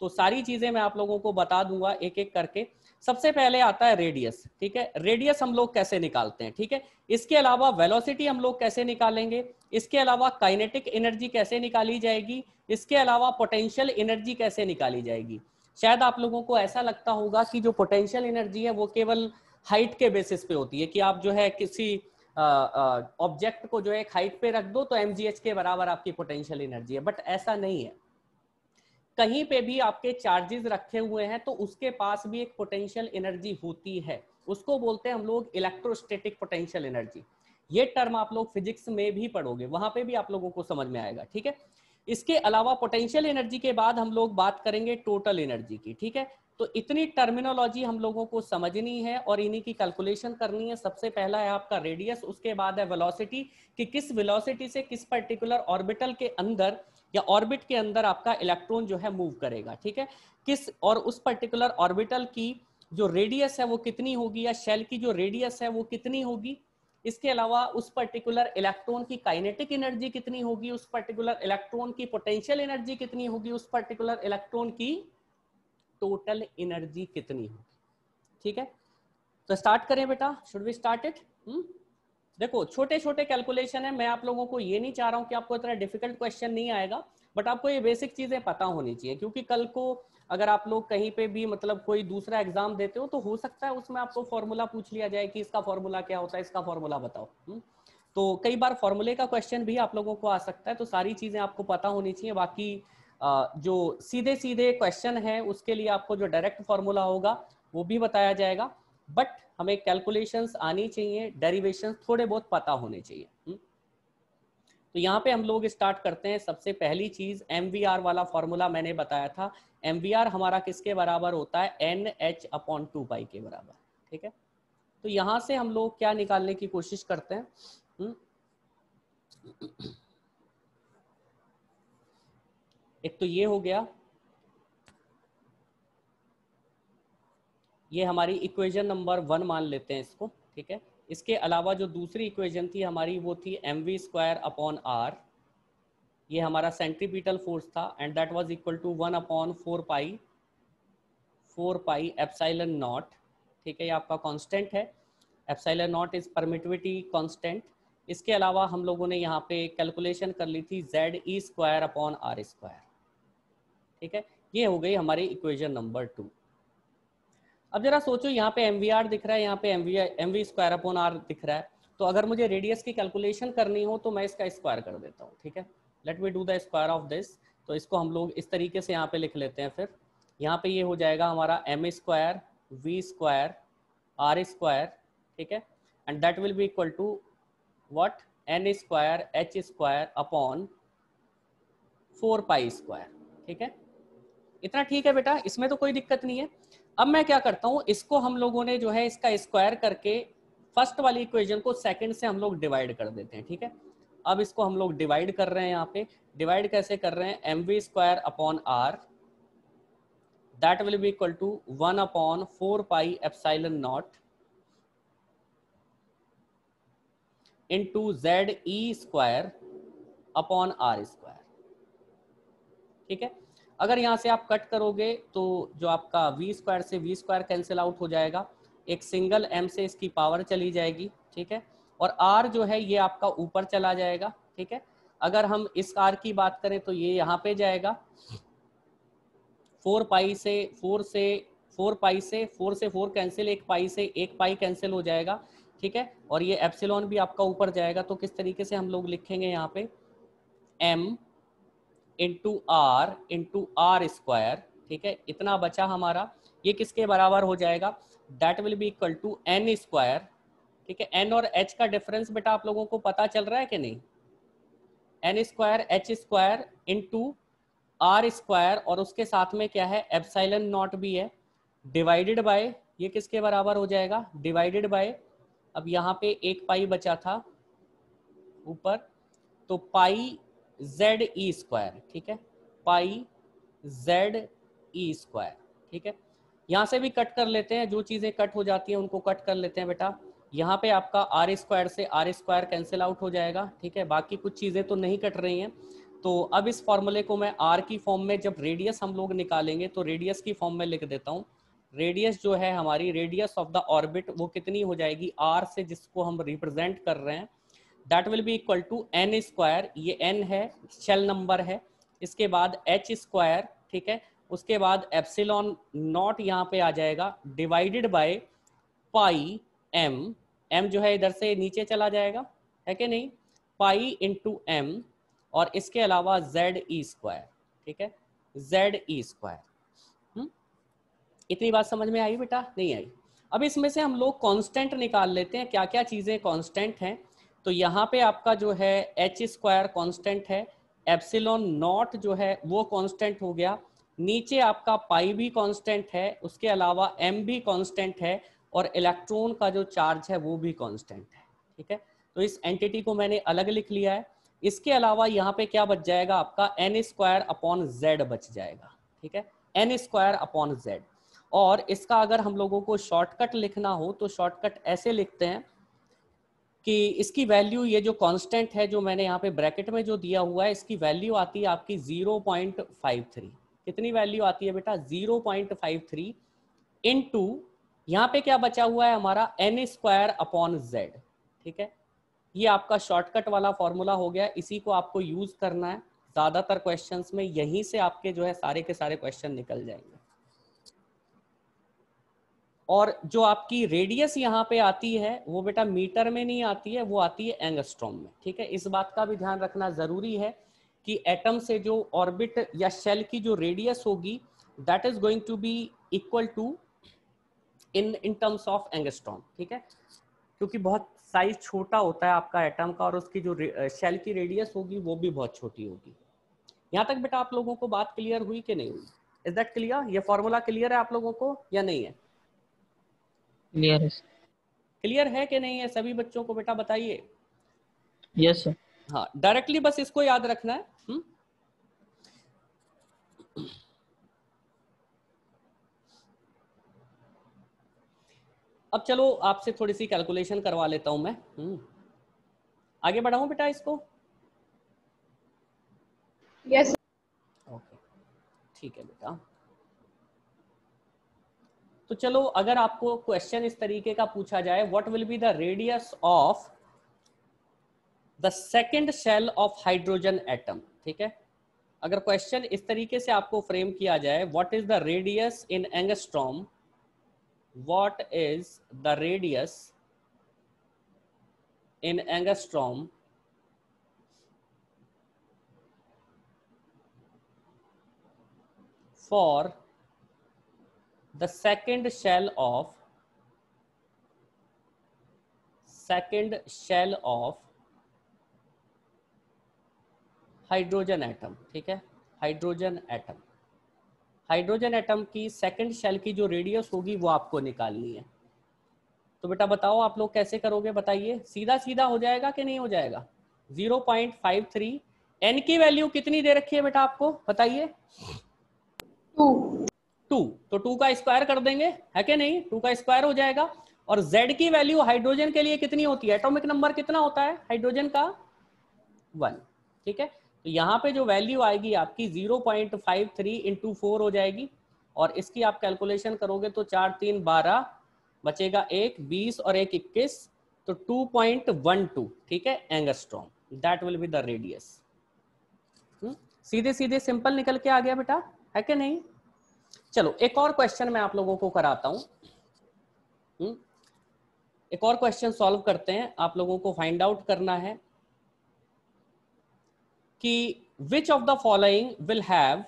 Speaker 1: तो सारी चीजें मैं आप लोगों को बता दूंगा एक एक करके। सबसे पहले आता है रेडियस, ठीक है, रेडियस हम लोग कैसे निकालते हैं, ठीक है, इसके अलावा वेलोसिटी हम लोग कैसे निकालेंगे, इसके अलावा काइनेटिक एनर्जी कैसे निकाली जाएगी, इसके अलावा पोटेंशियल एनर्जी कैसे निकाली जाएगी। शायद आप लोगों को ऐसा लगता होगा कि जो पोटेंशियल एनर्जी है वो केवल हाइट के बेसिस पे होती है, कि आप जो है किसी ऑब्जेक्ट को जो है एक हाइट पे रख दो तो mgh के बराबर आपकी पोटेंशियल एनर्जी है, बट ऐसा नहीं है। कहीं पे भी आपके चार्जेस रखे हुए हैं तो उसके पास भी एक पोटेंशियल एनर्जी होती है, उसको बोलते हैं हम लोग इलेक्ट्रोस्टैटिक पोटेंशियल एनर्जी। ये टर्म आप लोग फिजिक्स में भी पढ़ोगे, वहां पे भी आप लोगों को समझ में आएगा, ठीक है। इसके अलावा पोटेंशियल एनर्जी के बाद हम लोग बात करेंगे टोटल एनर्जी की, ठीक है। तो इतनी टर्मिनोलॉजी हम लोगों को समझनी है और इन्हीं की कैलकुलेशन करनी है। सबसे पहला है आपका रेडियस, उसके बाद है वेलोसिटी, कि किस वेलोसिटी से किस पर्टिकुलर ऑर्बिटल के अंदर या ऑर्बिट के अंदर आपका इलेक्ट्रॉन जो है मूव करेगा, ठीक है, किस, और उस पर्टिकुलर ऑर्बिटल की जो रेडियस है वो कितनी होगी, या शेल की जो रेडियस है वो कितनी होगी। इसके अलावा उस पर्टिकुलर इलेक्ट्रॉन की काइनेटिक एनर्जी कितनी होगी, उस पर्टिकुलर इलेक्ट्रॉन की पोटेंशियल एनर्जी कितनी होगी, उस पर्टिकुलर इलेक्ट्रॉन की टोटल एनर्जी कितनी होगी, ठीक है। तो स्टार्ट करें बेटा, शुड वी स्टार्ट इट। देखो छोटे छोटे कैलकुलेशन है, मैं आप लोगों को ये नहीं चाह रहा हूं कि आपको इतना डिफिकल्ट क्वेश्चन नहीं आएगा, बट आपको ये बेसिक चीजें पता होनी चाहिए, क्योंकि कल को अगर आप लोग कहीं पे भी मतलब कोई दूसरा एग्जाम देते हो तो हो सकता है उसमें आपको फॉर्मूला पूछ लिया जाए कि इसका फॉर्मूला क्या होता है, इसका फॉर्मूला बताओ। तो कई बार फॉर्मूले का क्वेश्चन भी आप लोगों को आ सकता है, तो सारी चीजें आपको पता होनी चाहिए। बाकी जो सीधे सीधे क्वेश्चन है उसके लिए आपको जो डायरेक्ट फॉर्मूला होगा वो भी बताया जाएगा, बट हमें कैलकुलेशंस आनी चाहिए, डेरिवेशंस थोड़े बहुत पता होने चाहिए। तो यहाँ पे हम लोग स्टार्ट करते हैं। सबसे पहली चीज MVR वाला फॉर्मूला मैंने बताया था। MVR हमारा किसके बराबर होता है, NH/2 के बराबर, ठीक है। तो यहाँ से हम लोग क्या निकालने की कोशिश करते हैं, एक तो ये हो गया, ये हमारी इक्वेशन नंबर 1 मान लेते हैं इसको, ठीक है। इसके अलावा जो दूसरी इक्वेशन थी हमारी वो थी mv²/r, ये हमारा सेंट्रीपिटल फोर्स था, and that was equal to 1/4 pi epsilon naught, ठीक है। ये आपका कांस्टेंट है, epsilon naught is permittivity constant. इसके अलावा हम लोगों ने यहाँ पे कैलकुलेशन कर ली थी ZE²/r², ठीक है। ये हो गई हमारी इक्वेशन नंबर 2। अब जरा सोचो, यहाँ पे MVR दिख रहा है, यहाँ पे MV²/r दिख रहा है, तो अगर मुझे रेडियस की कैलकुलेशन करनी हो तो मैं इसका स्क्वायर कर देता हूँ, ठीक है। Let me do the square of this. तो इसको हम लोग इस तरीके से यहाँ पे लिख लेते हैं। फिर यहाँ पे ये हो जाएगा हमारा m²v²r², ठीक है, and that will be equal to what, n²h² ठीक है। इतना ठीक है बेटा, इसमें तो कोई दिक्कत नहीं है। अब मैं क्या करता हूँ, इसको हम लोगों ने जो है इसका स्क्वायर करके फर्स्ट वाली इक्वेशन को सेकंड से हम लोग डिवाइड कर देते हैं, ठीक है। अब इसको हम लोग डिवाइड कर रहे हैं, यहाँ पे डिवाइड कैसे कर रहे हैं, mv²/r that will be equal to 1/4 pi epsilon naught into ZE²/r², ठीक है। अगर यहाँ से आप कट करोगे तो जो आपका v² से v² कैंसिल आउट हो जाएगा, एक सिंगल m से इसकी पावर चली जाएगी, ठीक है, और r जो है ये आपका ऊपर चला जाएगा, ठीक है। अगर हम इस r की बात करें तो ये यहाँ पे जाएगा, 4 से 4 कैंसिल, 1 पाई से 1 पाई कैंसिल हो जाएगा, ठीक है, और ये एप्सिलॉन भी आपका ऊपर जाएगा। तो किस तरीके से हम लोग लिखेंगे यहाँ पे, m इंटू r स्क्वायर, ठीक है, इतना बचा हमारा, ये किसके बराबर हो जाएगा, that will be equal to n square, ठीक है। n और h का डिफरेंस बेटा आप लोगों को पता चल रहा है कि नहीं, n²h² इंटू r², और उसके साथ में क्या है, एप्सिलॉन नॉट भी है, डिवाइडेड बाय, ये किसके बराबर हो जाएगा, डिवाइडेड बाय, अब यहाँ पे 1 पाई बचा था ऊपर, तो पाई ZE², ठीक है, पाई ZE², ठीक है। यहाँ से भी कट कर लेते हैं, जो चीज़ें कट हो जाती हैं उनको कट कर लेते हैं बेटा। यहाँ पे आपका r² से r² कैंसिल आउट हो जाएगा, ठीक है, बाकी कुछ चीज़ें तो नहीं कट रही हैं। तो अब इस फॉर्मूले को मैं r की फॉर्म में, जब रेडियस हम लोग निकालेंगे तो रेडियस की फॉर्म में लिख देता हूँ। रेडियस जो है हमारी, रेडियस ऑफ द ऑर्बिट, वो कितनी हो जाएगी, r से जिसको हम रिप्रेजेंट कर रहे हैं, that will be equal to n², ये n है, शेल नंबर है, इसके बाद h², ठीक है, उसके बाद एप्सिलॉन नॉट यहाँ पे आ जाएगा, डिवाइडेड बाय पाई m जो है इधर से नीचे चला जाएगा, है कि नहीं, पाई इंटू m, और इसके अलावा ZE², ठीक है, ZE²। इतनी बात समझ में आई बेटा, नहीं आई? अब इसमें से हम लोग कांस्टेंट निकाल लेते हैं, क्या क्या चीजें कांस्टेंट हैं। तो यहाँ पे आपका जो है h² कांस्टेंट है, एप्सिलॉन नॉट जो है वो कांस्टेंट हो गया, नीचे आपका पाई भी कांस्टेंट है, उसके अलावा m भी कांस्टेंट है, और इलेक्ट्रॉन का जो चार्ज है वो भी कांस्टेंट है, ठीक है। तो इस एंटिटी को मैंने अलग लिख लिया है। इसके अलावा यहाँ पे क्या बच जाएगा आपका, n²/z बच जाएगा, ठीक है, n²/z। और इसका अगर हम लोगों को शॉर्टकट लिखना हो तो शॉर्टकट ऐसे लिखते हैं कि इसकी वैल्यू, ये जो कांस्टेंट है जो मैंने यहाँ पे ब्रैकेट में जो दिया हुआ है, इसकी वैल्यू आती है आपकी 0.53। कितनी वैल्यू आती है बेटा, 0.53 इनटू, यहाँ पे क्या बचा हुआ है हमारा, n²/z, ठीक है। ये आपका शॉर्टकट वाला फॉर्मूला हो गया, इसी को आपको यूज करना है ज्यादातर क्वेश्चंस में, यहीं से आपके जो है सारे के सारे क्वेश्चन निकल जाएंगे। और जो आपकी रेडियस यहाँ पे आती है वो बेटा मीटर में नहीं आती है, वो आती है एंगस्ट्रॉम में, ठीक है। इस बात का भी ध्यान रखना जरूरी है कि एटम से जो ऑर्बिट या शेल की जो रेडियस होगी, that is going to be equal to in terms of angstrom, ठीक है, क्योंकि बहुत साइज छोटा होता है आपका एटम का, और उसकी जो शेल की रेडियस होगी वो भी बहुत छोटी होगी। यहाँ तक बेटा आप लोगों को बात क्लियर हुई कि नहीं हुई? Is that clear? ये फॉर्मूला क्लियर है आप लोगों को या नहीं है?
Speaker 3: क्लियर है।
Speaker 1: क्लियर है कि नहीं है सभी बच्चों को? बेटा बताइए।
Speaker 3: Yes sir.
Speaker 1: हाँ, डायरेक्टली बस इसको याद रखना है। अब चलो आपसे थोड़ी सी कैलकुलेशन करवा लेता हूं मैं। आगे बढ़ाऊं बेटा इसको?
Speaker 2: Yes,
Speaker 1: ओके, ठीक है बेटा। तो चलो अगर आपको क्वेश्चन इस तरीके का पूछा जाए, what will be the radius of the second shell of hydrogen atom, ठीक है, अगर क्वेश्चन इस तरीके से आपको फ्रेम किया जाए, what is the radius in angstrom, what is the radius in angstrom for the second shell of hydrogen atom, ठीक है, हाइड्रोजन एटम, हाइड्रोजन एटम की सेकंड शेल की जो रेडियस होगी वो आपको निकालनी है। तो बेटा बताओ आप लोग कैसे करोगे, बताइए। सीधा सीधा हो जाएगा कि नहीं हो जाएगा? 0.53। एन की वैल्यू कितनी दे रखी है बेटा आपको, बताइए?
Speaker 2: 2.
Speaker 1: 2, तो 2 का स्क्वायर कर देंगे, है कि नहीं? 2 का स्क्वायर हो जाएगा। और Z की वैल्यू हाइड्रोजन के लिए कितनी होती है? एटॉमिक नंबर कितना होता है हाइड्रोजन का? 1, ठीक है। तो यहाँ पे जो वैल्यू आएगी आपकी 0.53 इंटू 4 हो जाएगी, और इसकी आप कैलकुलेशन करोगे तो 4 3 12 बचेगा 1 20 और 1 21, तो 2.12, ठीक है, angstrom, that will be the radius. सीधे सीधे सिंपल निकल के आ गया बेटा, है कि नहीं? चलो एक और क्वेश्चन मैं आप लोगों को कराता हूं। एक और क्वेश्चन सॉल्व करते हैं। आप लोगों को फाइंड आउट करना है कि which of the following will have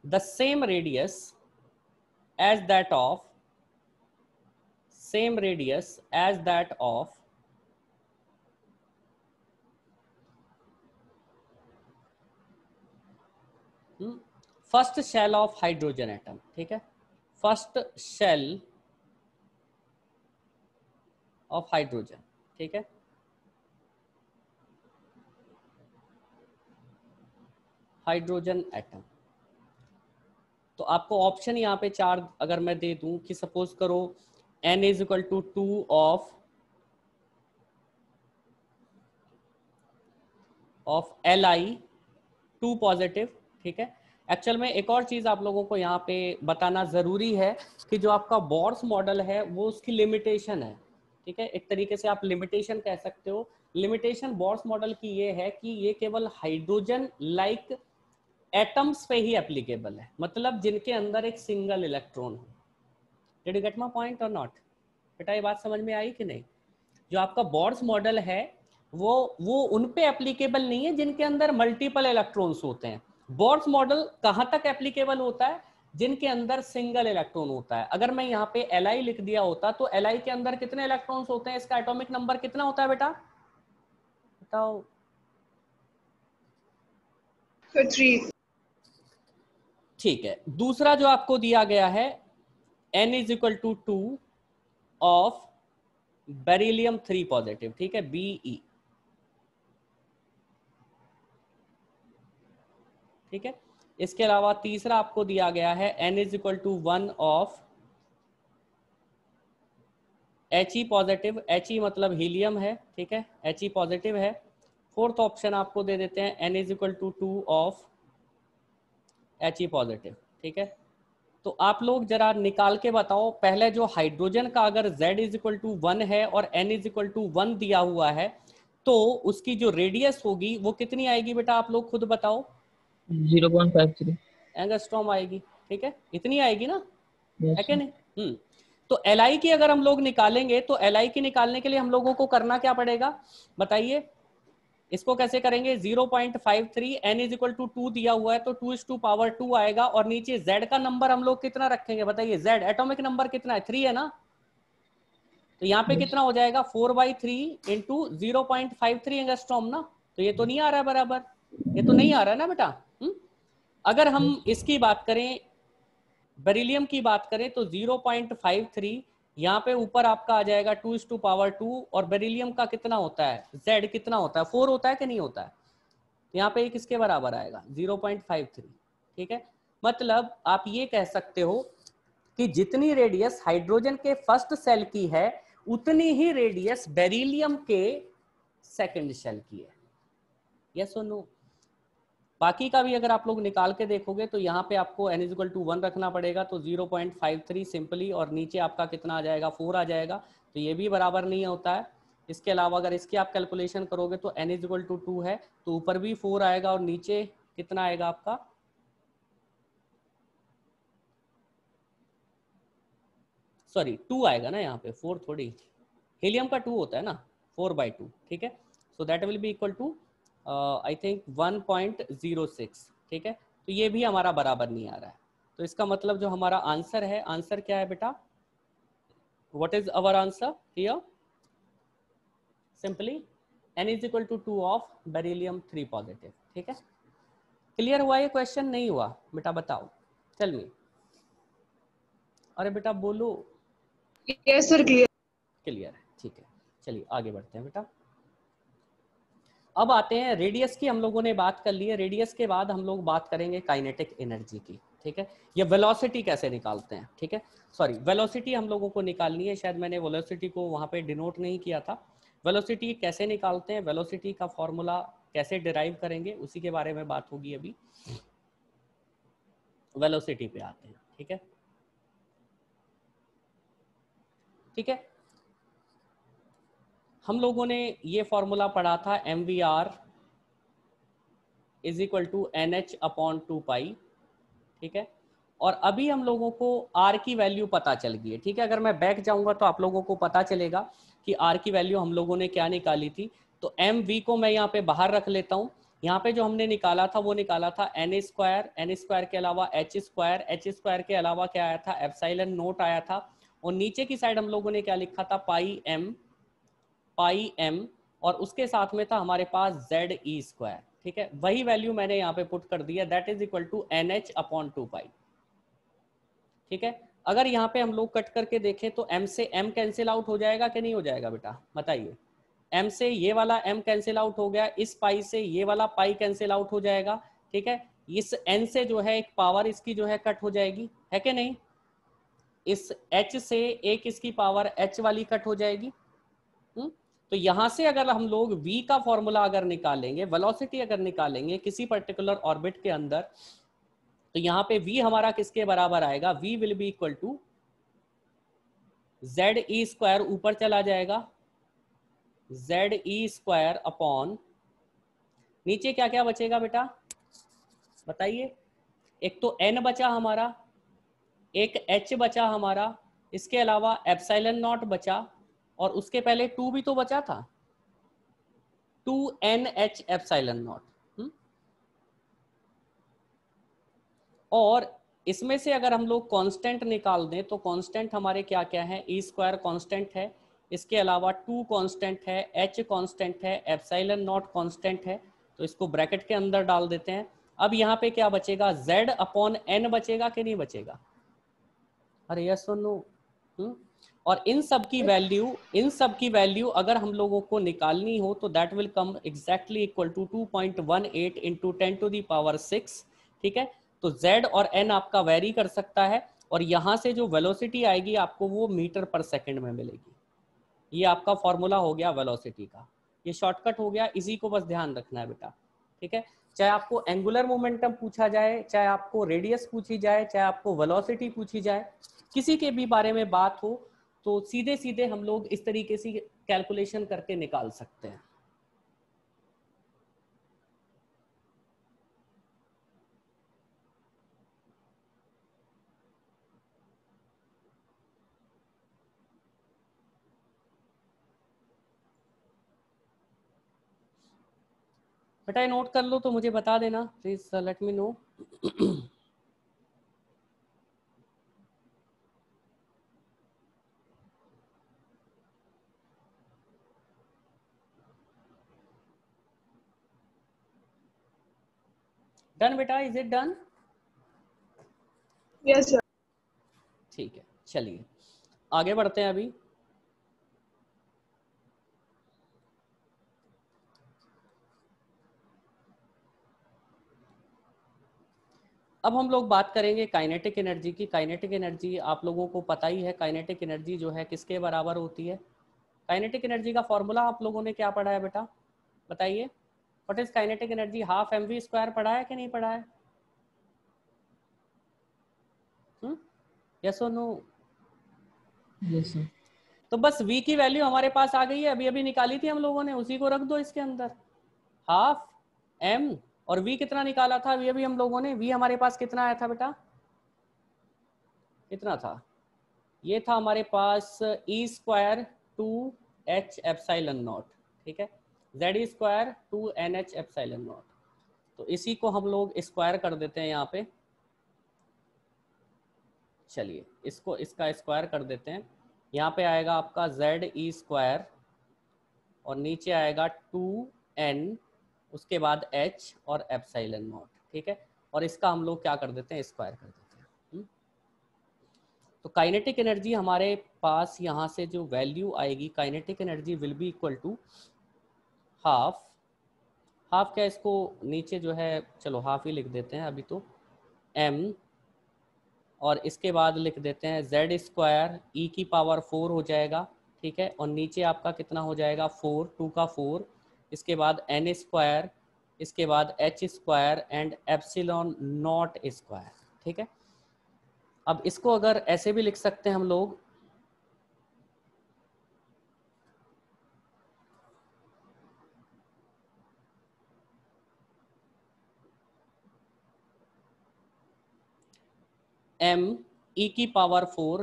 Speaker 1: the same radius as that of first shell of hydrogen atom, ठीक है, फर्स्ट शेल ऑफ हाइड्रोजन, ठीक है, हाइड्रोजन एटम। तो आपको ऑप्शन यहाँ पे 4 अगर मैं दे दूं कि सपोज करो n is equal to 2 of Li 2 positive, ठीक है। एक्चुअल में एक और चीज आप लोगों को यहाँ पे बताना जरूरी है कि जो आपका बोर्स मॉडल है वो उसकी लिमिटेशन है, ठीक है, एक तरीके से आप लिमिटेशन कह सकते हो। लिमिटेशन बोर्स मॉडल की ये है कि ये केवल हाइड्रोजन लाइक एटम्स पे ही एप्लीकेबल है, मतलब जिनके अंदर एक सिंगल इलेक्ट्रॉन हो। Did you get my point और नॉट? बेटा ये बात समझ में आई कि नहीं? जो आपका बोर्स मॉडल है वो उन पे एप्लीकेबल नहीं है जिनके अंदर मल्टीपल इलेक्ट्रॉन्स होते हैं। बोर्स मॉडल कहां तक एप्लीकेबल होता है? जिनके अंदर सिंगल इलेक्ट्रॉन होता है। अगर मैं यहाँ पे Li लिख दिया होता तो Li के अंदर कितने इलेक्ट्रॉन्स होते हैं? इसका एटॉमिक नंबर कितना होता है बेटा, बताओ?
Speaker 2: So 3.
Speaker 1: ठीक है। दूसरा जो आपको दिया गया है n is equal to 2 of beryllium 3 positive, ठीक है, Be, ठीक है। इसके अलावा तीसरा आपको दिया गया है n is equal to 1 of He positive, He मतलब हीलियम है, ठीक है, He पॉजिटिव है। फोर्थ ऑप्शन आपको दे देते हैं n is equal to 2 of He positive, ठीक है। तो आप लोग जरा निकाल के बताओ, पहले जो हाइड्रोजन का अगर Z इज इक्वल टू 1 है और n इज इक्वल टू 1 दिया हुआ है तो उसकी जो रेडियस होगी वो कितनी आएगी बेटा, आप लोग खुद बताओ?
Speaker 3: 0.53
Speaker 1: एंगस्ट्रॉम आएगी, ठीक है, इतनी आएगी ना, है
Speaker 3: यस
Speaker 1: कि नहीं? तो एल की अगर हम लोग निकालेंगे तो एल की निकालने के लिए हम लोगों को करना क्या पड़ेगा बताइए, इसको कैसे करेंगे, 0.53 n इज इक्वल टू 2 दिया हुआ है तो 2 आएगा, और नीचे z का नंबर हम लोग कितना रखेंगे बताइए, z एटॉमिक नंबर कितना है, 3 है ना, तो यहाँ पे कितना हो जाएगा 4/3 इंटू 0.53 एंगस्ट्रॉम ना, तो ये तो नहीं आ रहा है बराबर, ये तो नहीं आ रहा है ना बेटा। अगर हम इसकी बात करें, बेरिलियम की बात करें तो 0.53, यहाँ पे ऊपर आपका आ जाएगा 2:2, और बेरिलियम का कितना होता है, z कितना होता है, 4 होता है कि नहीं होता है, यहाँ पे किसके बराबर आएगा 0.53, ठीक है। मतलब आप ये कह सकते हो कि जितनी रेडियस हाइड्रोजन के फर्स्ट सेल की है उतनी ही रेडियस बेरिलियम के सेकंड सेल की है, यस और नो। बाकी का भी अगर आप लोग निकाल के देखोगे तो यहाँ पे आपको n इज इक्वल टू 1 रखना पड़ेगा, तो 0.53 सिंपली, और नीचे आपका कितना आ जाएगा 4 आ जाएगा, तो ये भी बराबर नहीं होता है। इसके अलावा अगर इसकी आप कैलकुलेशन करोगे तो n इज इक्वल टू 2 है, तो ऊपर भी 4 आएगा और नीचे कितना आएगा आपका, सॉरी 2 आएगा ना, यहाँ पे 4 थोड़ी, हीलियम का 2 होता है ना, 4/2, ठीक है। So that will be equal to I think 1.06, ठीक है। तो ये भी हमारा बराबर नहीं आ रहा है, तो इसका मतलब जो हमारा आंसर है, आंसर क्या है बेटा, what is our answer here, simply n is equal to 2 of beryllium 3 positive, ठीक है। क्लियर हुआ ये क्वेश्चन, नहीं हुआ बेटा बताओ, चल मी, अरे बेटा बोलो।
Speaker 2: Yes, sir. Clear.
Speaker 1: क्लियर है, ठीक है, चलिए आगे बढ़ते हैं बेटा। अब आते हैं रेडियस की, हम लोगों ने बात कर ली है, रेडियस के बाद हम लोग बात करेंगे काइनेटिक एनर्जी की, ठीक है, या वेलोसिटी कैसे निकालते हैं, ठीक है। सॉरी, वेलोसिटी हम लोगों को निकालनी है, शायद मैंने वेलोसिटी को वहाँ पे डिनोट नहीं किया था। वेलोसिटी कैसे निकालते हैं, वेलोसिटी का फॉर्मूला कैसे डिराइव करेंगे, उसी के बारे में बात होगी अभी। वेलोसिटी पे आते हैं, ठीक है, ठीक है। हम लोगों ने ये फॉर्मूला पढ़ा था mvr is equal to NH/2 pi, ठीक है। और अभी हम लोगों को r की वैल्यू पता चल गई है, ठीक है। अगर मैं बैक जाऊंगा तो आप लोगों को पता चलेगा कि r की वैल्यू हम लोगों ने क्या निकाली थी। तो mv को मैं यहाँ पे बाहर रख लेता हूँ, यहाँ पे जो हमने निकाला था वो निकाला था n² के अलावा h² के अलावा क्या आया था, एप्सिलॉन नोट आया था, और नीचे की साइड हम लोगों ने क्या लिखा था, पाई m, और उसके साथ में था हमारे पास ZE², ठीक है। वही वैल्यू मैंने यहाँ पे पुट कर दिया, that is equal to NH/2 pi, ठीक है। अगर यहाँ पे हम लोग कट करके देखें तो m से m कैंसिल आउट हो जाएगा कि नहीं हो जाएगा बेटा बताइए, m से ये वाला m कैंसिल आउट हो गया, इस पाई से ये वाला पाई कैंसिल आउट हो जाएगा, ठीक है। इस n से जो है एक पावर इसकी जो है कट हो जाएगी, है कि नहीं, इस h से एक इसकी पावर h वाली कट हो जाएगी। तो यहां से अगर हम लोग v का फॉर्मूला अगर निकालेंगे, वेलोसिटी अगर निकालेंगे किसी पर्टिकुलर ऑर्बिट के अंदर, तो यहाँ पे v हमारा किसके बराबर आएगा, v will be equal to ZE², ऊपर चला जाएगा ZE² अपॉन, नीचे क्या क्या बचेगा बेटा बताइए, एक तो n बचा हमारा, एक h बचा हमारा, इसके अलावा एप्सिलॉन नॉट बचा, और उसके पहले 2 भी तो बचा था, 2NH एप्सिलॉन नॉट। और इसमें से अगर हम लोग कांस्टेंट निकाल दें तो कांस्टेंट हमारे क्या क्या है, E² कांस्टेंट है, इसके अलावा 2 कांस्टेंट है, H कांस्टेंट है, एप्सिलॉन नॉट कांस्टेंट है, तो इसको ब्रैकेट के अंदर डाल देते हैं। अब यहाँ पे क्या बचेगा, Z/N बचेगा कि नहीं बचेगा, अरे यस और नो। और इन सब की वैल्यू अगर हम लोगों को निकालनी हो तो that will come exactly equal to 2.18 into 10⁶, ठीक है। तो z और n आपका वेरी कर सकता है, और यहाँ से जो वेलोसिटी आएगी आपको वो मीटर पर सेकंड में मिलेगी। ये आपका फॉर्मूला हो गया वेलोसिटी का, ये शॉर्टकट हो गया, इसी को बस ध्यान रखना है बेटा, ठीक है। चाहे आपको एंगुलर मोमेंटम पूछा जाए, चाहे आपको रेडियस पूछी जाए, चाहे आपको वेलोसिटी पूछी जाए, किसी के भी बारे में बात हो तो सीधे सीधे हम लोग इस तरीके से कैलकुलेशन करके निकाल सकते हैं। बेटा ये नोट कर लो तो मुझे बता देना please, let me know. Done बेटा, is it done?
Speaker 2: Yes, sir.
Speaker 1: ठीक है, चलिए आगे बढ़ते हैं अभी। अब हम लोग बात करेंगे काइनेटिक एनर्जी की। काइनेटिक एनर्जी आप लोगों को पता ही है, काइनेटिक एनर्जी जो है किसके बराबर होती है? काइनेटिक एनर्जी का फॉर्मूला आप लोगों ने क्या पढ़ा है बेटा, बताइए। What is kinetic energy? Half mv² पढ़ा है कि नहीं पढ़ा है? यस और नो?
Speaker 3: Yes sir.
Speaker 1: तो बस v की वैल्यू हमारे पास आ गई है, अभी अभी निकाली थी हम लोगों ने, उसी को रख दो इसके अंदर। हाफ m और v कितना निकाला था अभी अभी हम लोगों ने? v हमारे पास कितना आया था बेटा, कितना था? ये था हमारे पास e² 2h एप्सिलॉन नॉट, ठीक है, z² 2nh एप्सिलॉन नॉट। तो इसी को हम लोग स्क्वायर कर देते हैं यहाँ पे। चलिए इसको इसका स्क्वायर कर देते हैं। यहाँ पे आएगा आपका ze² और नीचे आएगा 2n, उसके बाद h और एप्सिलॉन नॉट, ठीक है। और इसका हम लोग क्या कर देते हैं, स्क्वायर कर देते हैं। तो काइनेटिक एनर्जी हमारे पास यहाँ से जो वैल्यू आएगी, kinetic energy will be equal to half, half क्या, इसको नीचे जो है चलो हाफ ही लिख देते हैं अभी तो, m और इसके बाद लिख देते हैं z² e⁴ हो जाएगा, ठीक है। और नीचे आपका कितना हो जाएगा, 4, 2 का 4, इसके बाद n², इसके बाद h² and epsilon not square, ठीक है। अब इसको अगर ऐसे भी लिख सकते हैं हम लोग, m⁴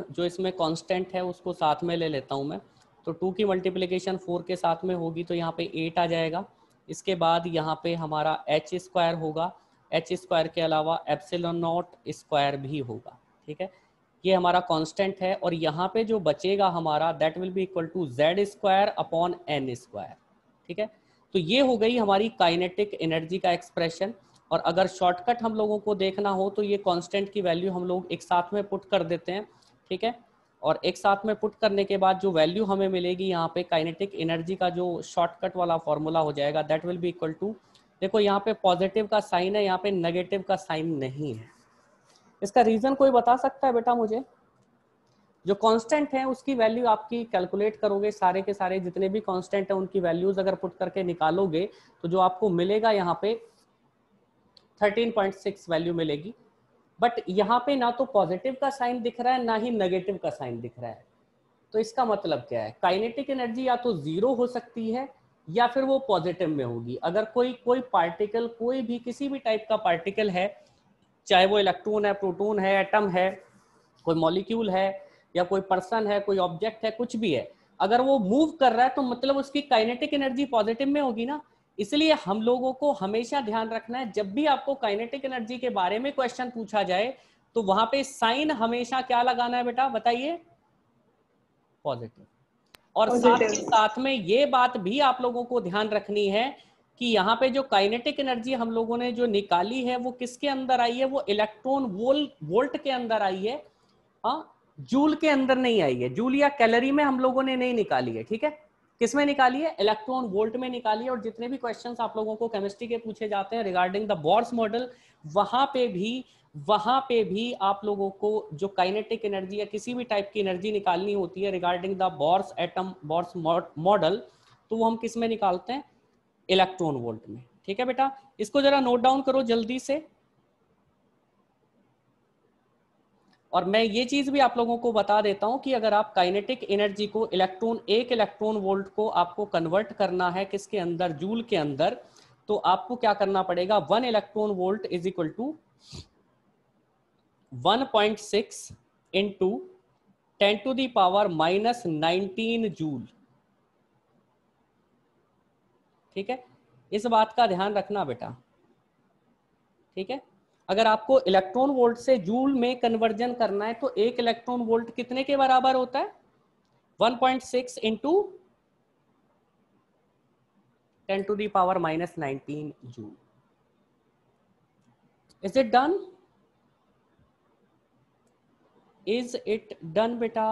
Speaker 1: जो इसमें कांस्टेंट है उसको साथ में ले लेता हूं मैं, तो 2 की मल्टीप्लिकेशन 4 के साथ में होगी तो यहाँ पे 8 आ जाएगा। इसके बाद यहाँ पे हमारा h² होगा, h² के अलावा एप्सिलॉन नॉट स्क्वायर भी होगा, ठीक है। ये हमारा कांस्टेंट है और यहाँ पे जो बचेगा हमारा that will be equal to z² upon n², ठीक है। तो ये हो गई हमारी काइनेटिक एनर्जी का एक्सप्रेशन। और अगर शॉर्टकट हम लोगों को देखना हो तो ये कांस्टेंट की वैल्यू हम लोग एक साथ में पुट कर देते हैं, ठीक है। और एक साथ में पुट करने के बाद जो वैल्यू हमें मिलेगी यहाँ पे काइनेटिक एनर्जी का जो शॉर्टकट वाला फॉर्मूला हो जाएगा that will be equal to, देखो यहाँ पे पॉजिटिव का साइन है, यहाँ पे नेगेटिव का साइन नहीं है। इसका रीजन कोई बता सकता है बेटा मुझे? जो कांस्टेंट है उसकी वैल्यू आपकी कैलकुलेट करोगे, सारे के सारे जितने भी कांस्टेंट है उनकी वैल्यूज अगर पुट करके निकालोगे तो जो आपको मिलेगा यहाँ पे 13.6 वैल्यू मिलेगी। बट यहाँ पे ना तो पॉजिटिव का साइन दिख रहा है ना ही नेगेटिव का साइन दिख रहा है। तो इसका मतलब क्या है, काइनेटिक एनर्जी या तो जीरो हो सकती है या फिर वो पॉजिटिव में होगी। अगर कोई पार्टिकल, कोई भी किसी भी टाइप का पार्टिकल है, चाहे वो इलेक्ट्रॉन है, प्रोटॉन है, एटम है, कोई मॉलिक्यूल है, या कोई पर्सन है, कोई ऑब्जेक्ट है, कुछ भी है, अगर वो मूव कर रहा है तो मतलब उसकी काइनेटिक एनर्जी पॉजिटिव में होगी ना। इसलिए हम लोगों को हमेशा ध्यान रखना है, जब भी आपको काइनेटिक एनर्जी के बारे में क्वेश्चन पूछा जाए तो वहां पे साइन हमेशा क्या लगाना है बेटा, बताइए? पॉजिटिव। और साथ
Speaker 2: Positive.
Speaker 1: के साथ में ये बात भी आप लोगों को ध्यान रखनी है कि यहाँ पे जो काइनेटिक एनर्जी हम लोगों ने जो निकाली है वो किसके अंदर आई है, वो इलेक्ट्रॉन वोल्ट के अंदर आई है, हाँ, जूल के अंदर नहीं आई है। जूल या कैलोरी में हम लोगों ने नहीं निकाली है, ठीक है। किस में निकाली है? इलेक्ट्रॉन वोल्ट में निकाली है। और जितने भी क्वेश्चंस आप लोगों को केमिस्ट्री के पूछे जाते हैं रिगार्डिंग द बोर्स मॉडल, वहां पे भी आप लोगों को जो काइनेटिक एनर्जी या किसी भी टाइप की एनर्जी निकालनी होती है regarding the Bohr's atom Bohr's model, तो वो हम किस में निकालते हैं? इलेक्ट्रॉन वोल्ट में, ठीक है बेटा। इसको जरा नोट डाउन करो जल्दी से। और मैं ये चीज भी आप लोगों को बता देता हूं कि अगर आप काइनेटिक एनर्जी को एक इलेक्ट्रॉन वोल्ट को आपको कन्वर्ट करना है किसके अंदर? जूल के अंदर, तो आपको क्या करना पड़ेगा? 1 electron volt is equal to 1.6 into 10⁻⁻19 joule, ठीक है। इस बात का ध्यान रखना बेटा, ठीक है। अगर आपको इलेक्ट्रॉन वोल्ट से जूल में कन्वर्जन करना है तो 1 इलेक्ट्रॉन वोल्ट कितने के बराबर होता है? 1.6 into 10⁻⁻19 joule. Is it done? Is it done बेटा?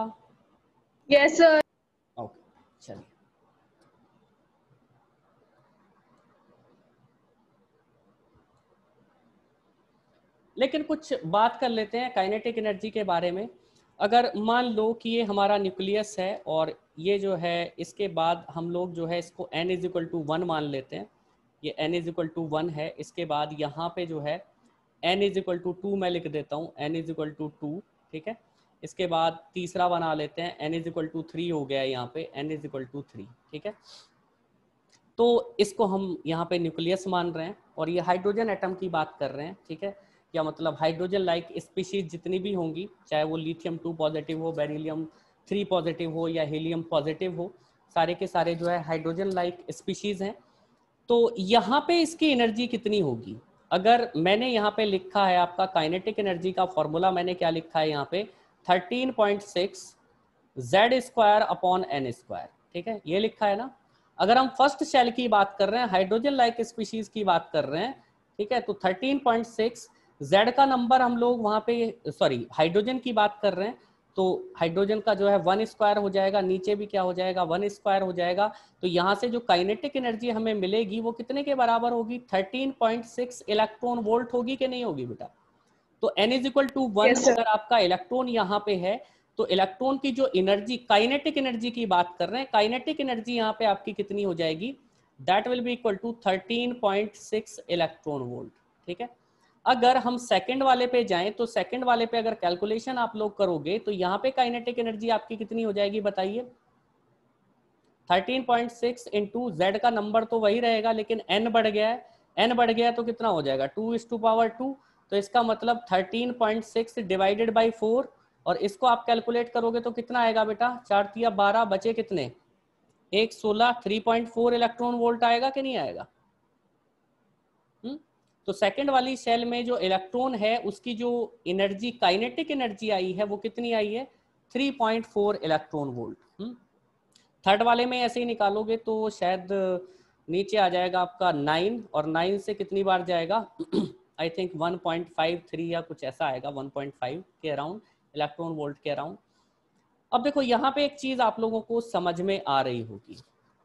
Speaker 2: Yes, sir.
Speaker 1: ओके, चलिए। लेकिन कुछ बात कर लेते हैं काइनेटिक एनर्जी के बारे में। अगर मान लो कि ये हमारा न्यूक्लियस है और ये जो है इसके बाद हम लोग जो है इसको n इज इक्वल टू 1 मान लेते हैं, ये n इज इक्वल टू 1 है। इसके बाद यहाँ पे जो है n इज इक्वल टू 2 मैं लिख देता हूँ, n इज इक्वल टू 2, ठीक है। इसके बाद तीसरा बना लेते हैं, n इज इक्वल टू 3 हो गया है यहाँ पे, n इज इक्वल टू 3, ठीक है। तो इसको हम यहाँ पे न्यूक्लियस मान रहे हैं और ये हाइड्रोजन एटम की बात कर रहे हैं, ठीक है। क्या मतलब हाइड्रोजन लाइक स्पीशीज जितनी भी होंगी, चाहे वो लिथियम 2 पॉजिटिव हो, बेरिलियम 3 पॉजिटिव हो या हीलियम पॉजिटिव हो, सारे के सारे जो है हाइड्रोजन लाइक स्पीशीज हैं। तो यहाँ पे इसकी एनर्जी कितनी होगी? अगर मैंने यहाँ पे लिखा है आपका काइनेटिक एनर्जी का फॉर्मूला, मैंने क्या लिखा है यहाँ पे 13.6 Z² अपॉन n², ठीक है, ये लिखा है ना। अगर हम फर्स्ट शेल की बात कर रहे हैं, हाइड्रोजन लाइक स्पीशीज की बात कर रहे हैं, ठीक है, तो 13.6 Z का नंबर हम लोग वहां पे, सॉरी हाइड्रोजन की बात कर रहे हैं, तो हाइड्रोजन का जो है 1² हो जाएगा, नीचे भी क्या हो जाएगा 1² हो जाएगा। तो यहाँ से जो काइनेटिक एनर्जी हमें मिलेगी वो कितने के बराबर होगी? 13.6 इलेक्ट्रॉन वोल्ट होगी कि नहीं होगी बेटा? तो n is equal to 1
Speaker 2: Yes, sir.
Speaker 1: अगर आपका इलेक्ट्रॉन यहाँ पे है तो इलेक्ट्रॉन की जो एनर्जी, काइनेटिक एनर्जी की बात कर रहे हैं, काइनेटिक एनर्जी यहाँ पे आपकी कितनी हो जाएगी? That will be equal to 13.6 electron volt, ठीक है। अगर हम सेकंड वाले पे जाएं तो सेकंड वाले पे अगर कैलकुलेशन आप लोग करोगे तो यहाँ पे काइनेटिक एनर्जी आपकी कितनी हो जाएगी बताइए? 13.6 इंटू जेड का नंबर तो वही रहेगा लेकिन n बढ़ गया है, n बढ़ गया तो कितना हो जाएगा 2:2, तो इसका मतलब 13.6 डिवाइडेड बाई 4, और इसको आप कैलकुलेट करोगे तो कितना आएगा बेटा? 4 तिया 12, बचे कितने? 1 16, 3.4 इलेक्ट्रॉन वोल्ट आएगा कि नहीं आएगा? तो सेकंड वाली सेल में जो इलेक्ट्रॉन है उसकी जो एनर्जी, काइनेटिक एनर्जी आई है वो कितनी आई है? 3.4 इलेक्ट्रॉन वोल्ट। थर्ड वाले में ऐसे ही निकालोगे तो शायद नीचे आ जाएगा आपका 9, और 9 से कितनी बार जाएगा? आई थिंक 1.53 या कुछ ऐसा आएगा, 1.5 के अराउंड इलेक्ट्रॉन वोल्ट के अराउंड। अब देखो यहाँ पे एक चीज आप लोगों को समझ में आ रही होगी।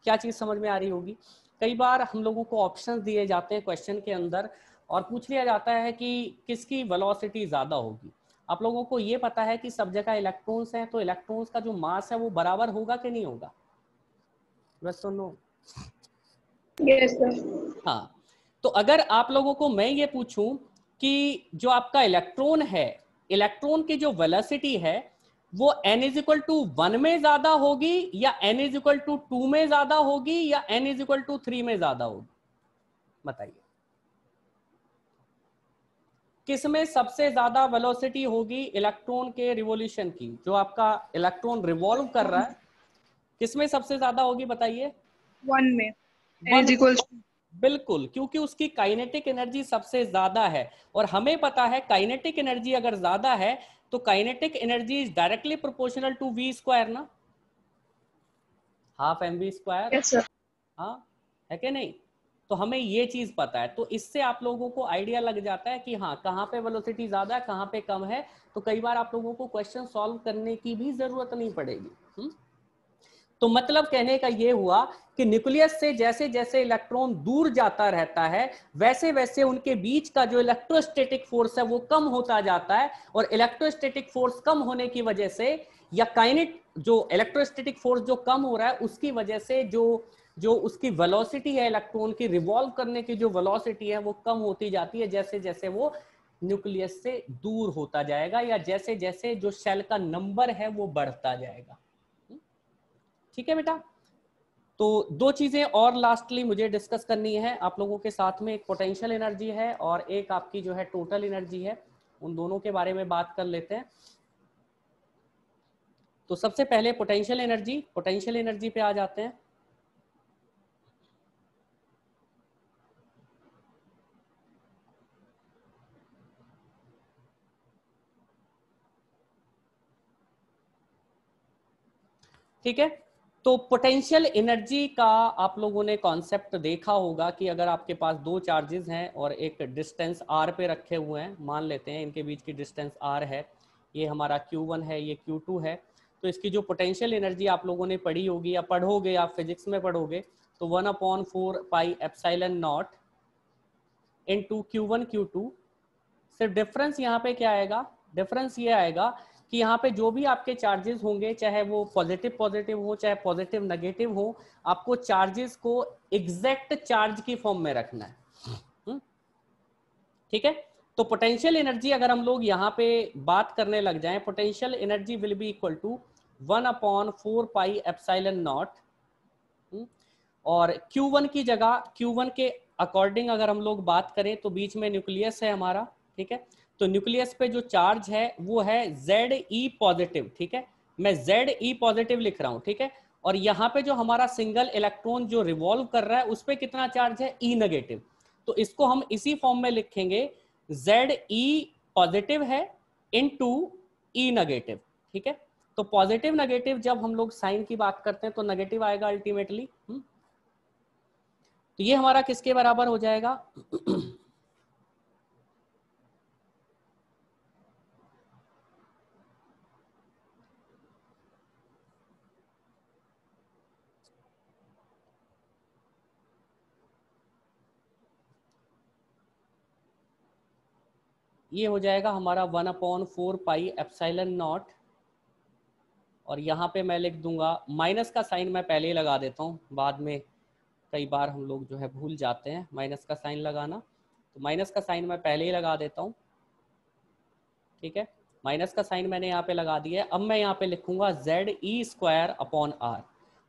Speaker 1: क्या चीज समझ में आ रही होगी? कई बार हम लोगों को ऑप्शंस दिए जाते हैं क्वेश्चन के अंदर और पूछ लिया जाता है कि किसकी वेलोसिटी ज्यादा होगी। आप लोगों को ये पता है कि सब जगह इलेक्ट्रॉन्स हैं, तो इलेक्ट्रॉन्स का जो मास है वो बराबर होगा कि नहीं होगा? बस सुनो।
Speaker 2: Yes, sir.
Speaker 1: हाँ, तो अगर आप लोगों को मैं ये पूछूं कि जो आपका इलेक्ट्रॉन है, इलेक्ट्रॉन की जो वेलोसिटी है वो n इज इक्वल टू 1 में ज्यादा होगी या n इज इक्वल टू 2 में ज्यादा होगी या n इज इक्वल टू 3 में ज्यादा होगी? बताइए किसमें सबसे ज्यादा वेलोसिटी होगी इलेक्ट्रॉन के रिवॉल्यूशन की? जो आपका इलेक्ट्रॉन रिवॉल्व कर रहा है किसमें सबसे ज्यादा होगी बताइए?
Speaker 2: 1 में n
Speaker 1: one
Speaker 2: is equals to
Speaker 1: बिल्कुल, क्योंकि उसकी काइनेटिक एनर्जी सबसे ज्यादा है और हमें पता है काइनेटिक एनर्जी अगर ज्यादा है तो kinetic energy is directly proportional to v² ना, हाफ mv²।
Speaker 2: yes, sir.
Speaker 1: हाँ, है कि नहीं? तो हमें ये चीज पता है, तो इससे आप लोगों को आइडिया लग जाता है कि हाँ कहाँ पे वेलोसिटी ज्यादा है कहाँ पे कम है। तो कई बार आप लोगों को क्वेश्चन सॉल्व करने की भी जरूरत नहीं पड़ेगी। तो मतलब कहने का ये हुआ कि न्यूक्लियस से जैसे जैसे इलेक्ट्रॉन दूर जाता रहता है वैसे वैसे उनके बीच का जो इलेक्ट्रोस्टैटिक फोर्स है वो कम होता जाता है, और इलेक्ट्रोस्टैटिक फोर्स कम होने की वजह से या काइनेट जो इलेक्ट्रोस्टैटिक फोर्स जो कम हो रहा है उसकी वजह से जो उसकी वेलोसिटी है, इलेक्ट्रॉन की रिवॉल्व करने की जो वेलोसिटी है वो कम होती जाती है जैसे जैसे वो न्यूक्लियस से दूर होता जाएगा या जैसे जैसे जो शेल का नंबर है वो बढ़ता जाएगा। ठीक है बेटा। तो दो चीजें और लास्टली मुझे डिस्कस करनी है आप लोगों के साथ में, एक पोटेंशियल एनर्जी है और एक आपकी जो है टोटल एनर्जी है। उन दोनों के बारे में बात कर लेते हैं। तो सबसे पहले पोटेंशियल एनर्जी पे आ जाते हैं। ठीक है। तो पोटेंशियल एनर्जी का आप लोगों ने कॉन्सेप्ट देखा होगा कि अगर आपके पास दो चार्जेस हैं और एक डिस्टेंस r पे रखे हुए हैं, मान लेते हैं इनके बीच की डिस्टेंस r है, ये हमारा q1 है, ये q2 है, तो इसकी जो पोटेंशियल एनर्जी आप लोगों ने पढ़ी होगी या पढ़ोगे, आप फिजिक्स में पढ़ोगे, तो 1/4 pi epsilon naught into q1 q2। सिर्फ डिफरेंस यहाँ पे क्या आएगा, डिफरेंस ये आएगा कि यहाँ पे जो भी आपके चार्जेस होंगे, चाहे वो पॉजिटिव पॉजिटिव हो चाहे पॉजिटिव नेगेटिव हो, आपको चार्जेस को एग्जैक्ट चार्ज की फॉर्म में रखना है। ठीक है। तो पोटेंशियल एनर्जी अगर हम लोग यहाँ पे बात करने लग जाएं, potential energy will be equal to 1/4 pi epsilon naught, और Q1 की जगह, Q1 के अकॉर्डिंग अगर हम लोग बात करें तो बीच में न्यूक्लियस है हमारा, ठीक है। तो न्यूक्लियस पे जो चार्ज है वो है Ze पॉजिटिव, ठीक है, मैं Ze पॉजिटिव लिख रहा हूं, ठीक है। और यहाँ पे जो हमारा सिंगल इलेक्ट्रॉन जो रिवॉल्व कर रहा है उस पे कितना चार्ज है, E नेगेटिव। तो इसको हम इसी फॉर्म में लिखेंगे, Ze पॉजिटिव है इनटू E नेगेटिव, ठीक है। तो पॉजिटिव नेगेटिव जब हम लोग साइन की बात करते हैं तो नेगेटिव आएगा अल्टीमेटली। तो ये हमारा किसके बराबर हो जाएगा, ये हो जाएगा हमारा 1/4 पाई एप्सिलॉन नॉट, और यहाँ पे मैं लिख दूंगा, माइनस का साइन मैं पहले ही लगा देता हूँ, बाद में कई बार हम लोग जो है भूल जाते हैं माइनस का साइन लगाना, तो माइनस का साइन मैं पहले ही लगा देता हूँ, ठीक है। माइनस का साइन मैंने यहाँ पे लगा दिया है। अब मैं यहाँ पे लिखूंगा Ze²/r,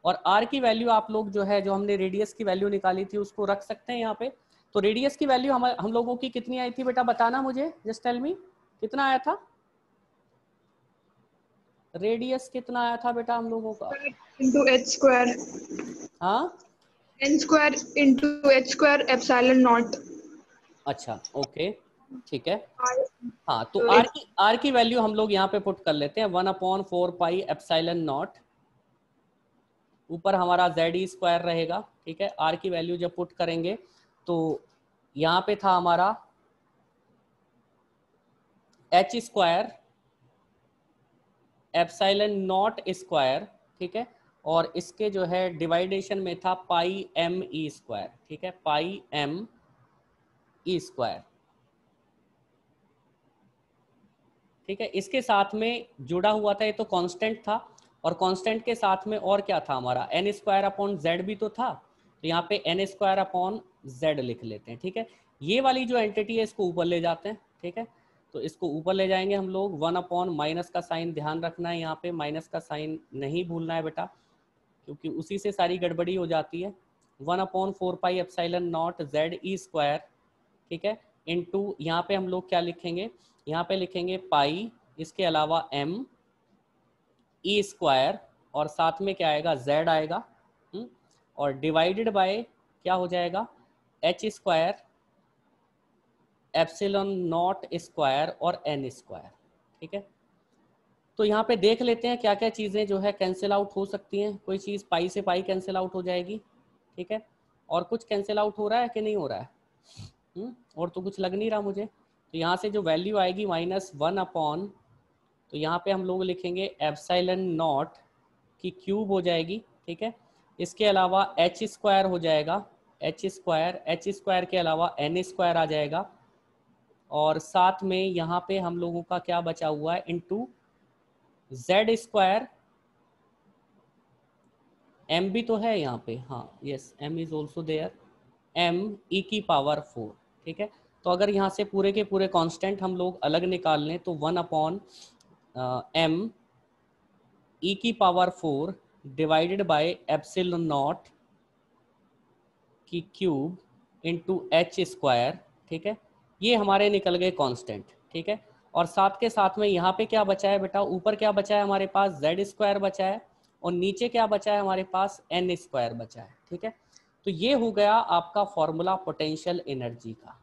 Speaker 1: और r की वैल्यू आप लोग जो है, जो हमने रेडियस की वैल्यू निकाली थी उसको रख सकते हैं यहाँ पे। तो रेडियस की वैल्यू हम लोगों की कितनी आई थी बेटा, बताना मुझे, जस्ट टेल मी, कितना आया था रेडियस, कितना आया था बेटा हम लोगों का,
Speaker 2: into h²,
Speaker 1: हाँ
Speaker 2: n² into h² epsilon naught।
Speaker 1: अच्छा ओके ठीक है।
Speaker 2: R-
Speaker 1: हाँ तो
Speaker 2: uh,
Speaker 1: r की वैल्यू हम लोग यहाँ पे पुट कर लेते हैं 1/4 पाई एप्सिलॉन नॉट, ऊपर हमारा Ze² रहेगा, ठीक है। r की वैल्यू जब पुट करेंगे तो यहाँ पे था हमारा h² एप्सिलॉन नॉट स्क्वायर, ठीक है, और इसके जो है डिवाइडेशन में था पाई m(e²), ठीक है, पाई m(e²), ठीक है। इसके साथ में जुड़ा हुआ था, ये तो कांस्टेंट था, और कांस्टेंट के साथ में और क्या था हमारा n²/z भी तो था, तो यहाँ पे n²/z लिख लेते हैं, ठीक है। ये वाली जो एंटिटी है इसको ऊपर ले जाते हैं, ठीक है। तो इसको ऊपर ले जाएंगे हम लोग, 1/ माइनस का साइन ध्यान रखना है, यहाँ पे माइनस का साइन नहीं भूलना है बेटा, क्योंकि उसी से सारी गड़बड़ी हो जाती है। 1/4 पाई एप्सिलॉन नॉट Ze², ठीक है, इनटू यहाँ पे हम लोग क्या लिखेंगे, यहाँ पे लिखेंगे पाई, इसके अलावा m(e²), और साथ में क्या आएगा, z आएगा, और डिवाइडेड बाय क्या हो जाएगा, h² एप्सिलॉन नॉट स्क्वायर और n², ठीक है। तो यहाँ पे देख लेते हैं क्या क्या चीज़ें जो है कैंसिल आउट हो सकती हैं। कोई चीज़ पाई से पाई कैंसिल आउट हो जाएगी, ठीक है, और कुछ कैंसिल आउट हो रहा है कि नहीं हो रहा है, और तो कुछ लग नहीं रहा मुझे। तो यहाँ से जो वैल्यू आएगी -1/, तो यहाँ पे हम लोग लिखेंगे एप्सिलॉन नॉट की क्यूब हो जाएगी, ठीक है। इसके अलावा h² हो जाएगा, h² के अलावा n² आ जाएगा, और साथ में यहाँ पे हम लोगों का क्या बचा हुआ है, इनटू Z², m भी तो है यहाँ पे, हाँ yes m is also there, m(e⁴), ठीक है। तो अगर यहाँ से पूरे के पूरे कांस्टेंट हम लोग अलग निकाल लें तो 1/m(e⁴) divided by epsilon not की क्यूब इनटू h², ठीक है। ये हमारे निकल गए कांस्टेंट, ठीक है। और साथ के साथ में यहाँ पे क्या बचा है बेटा, ऊपर क्या बचा है हमारे पास, Z² बचा है, और नीचे क्या बचा है हमारे पास, n² बचा है, ठीक है। तो ये हो गया आपका फॉर्मूला पोटेंशियल एनर्जी का,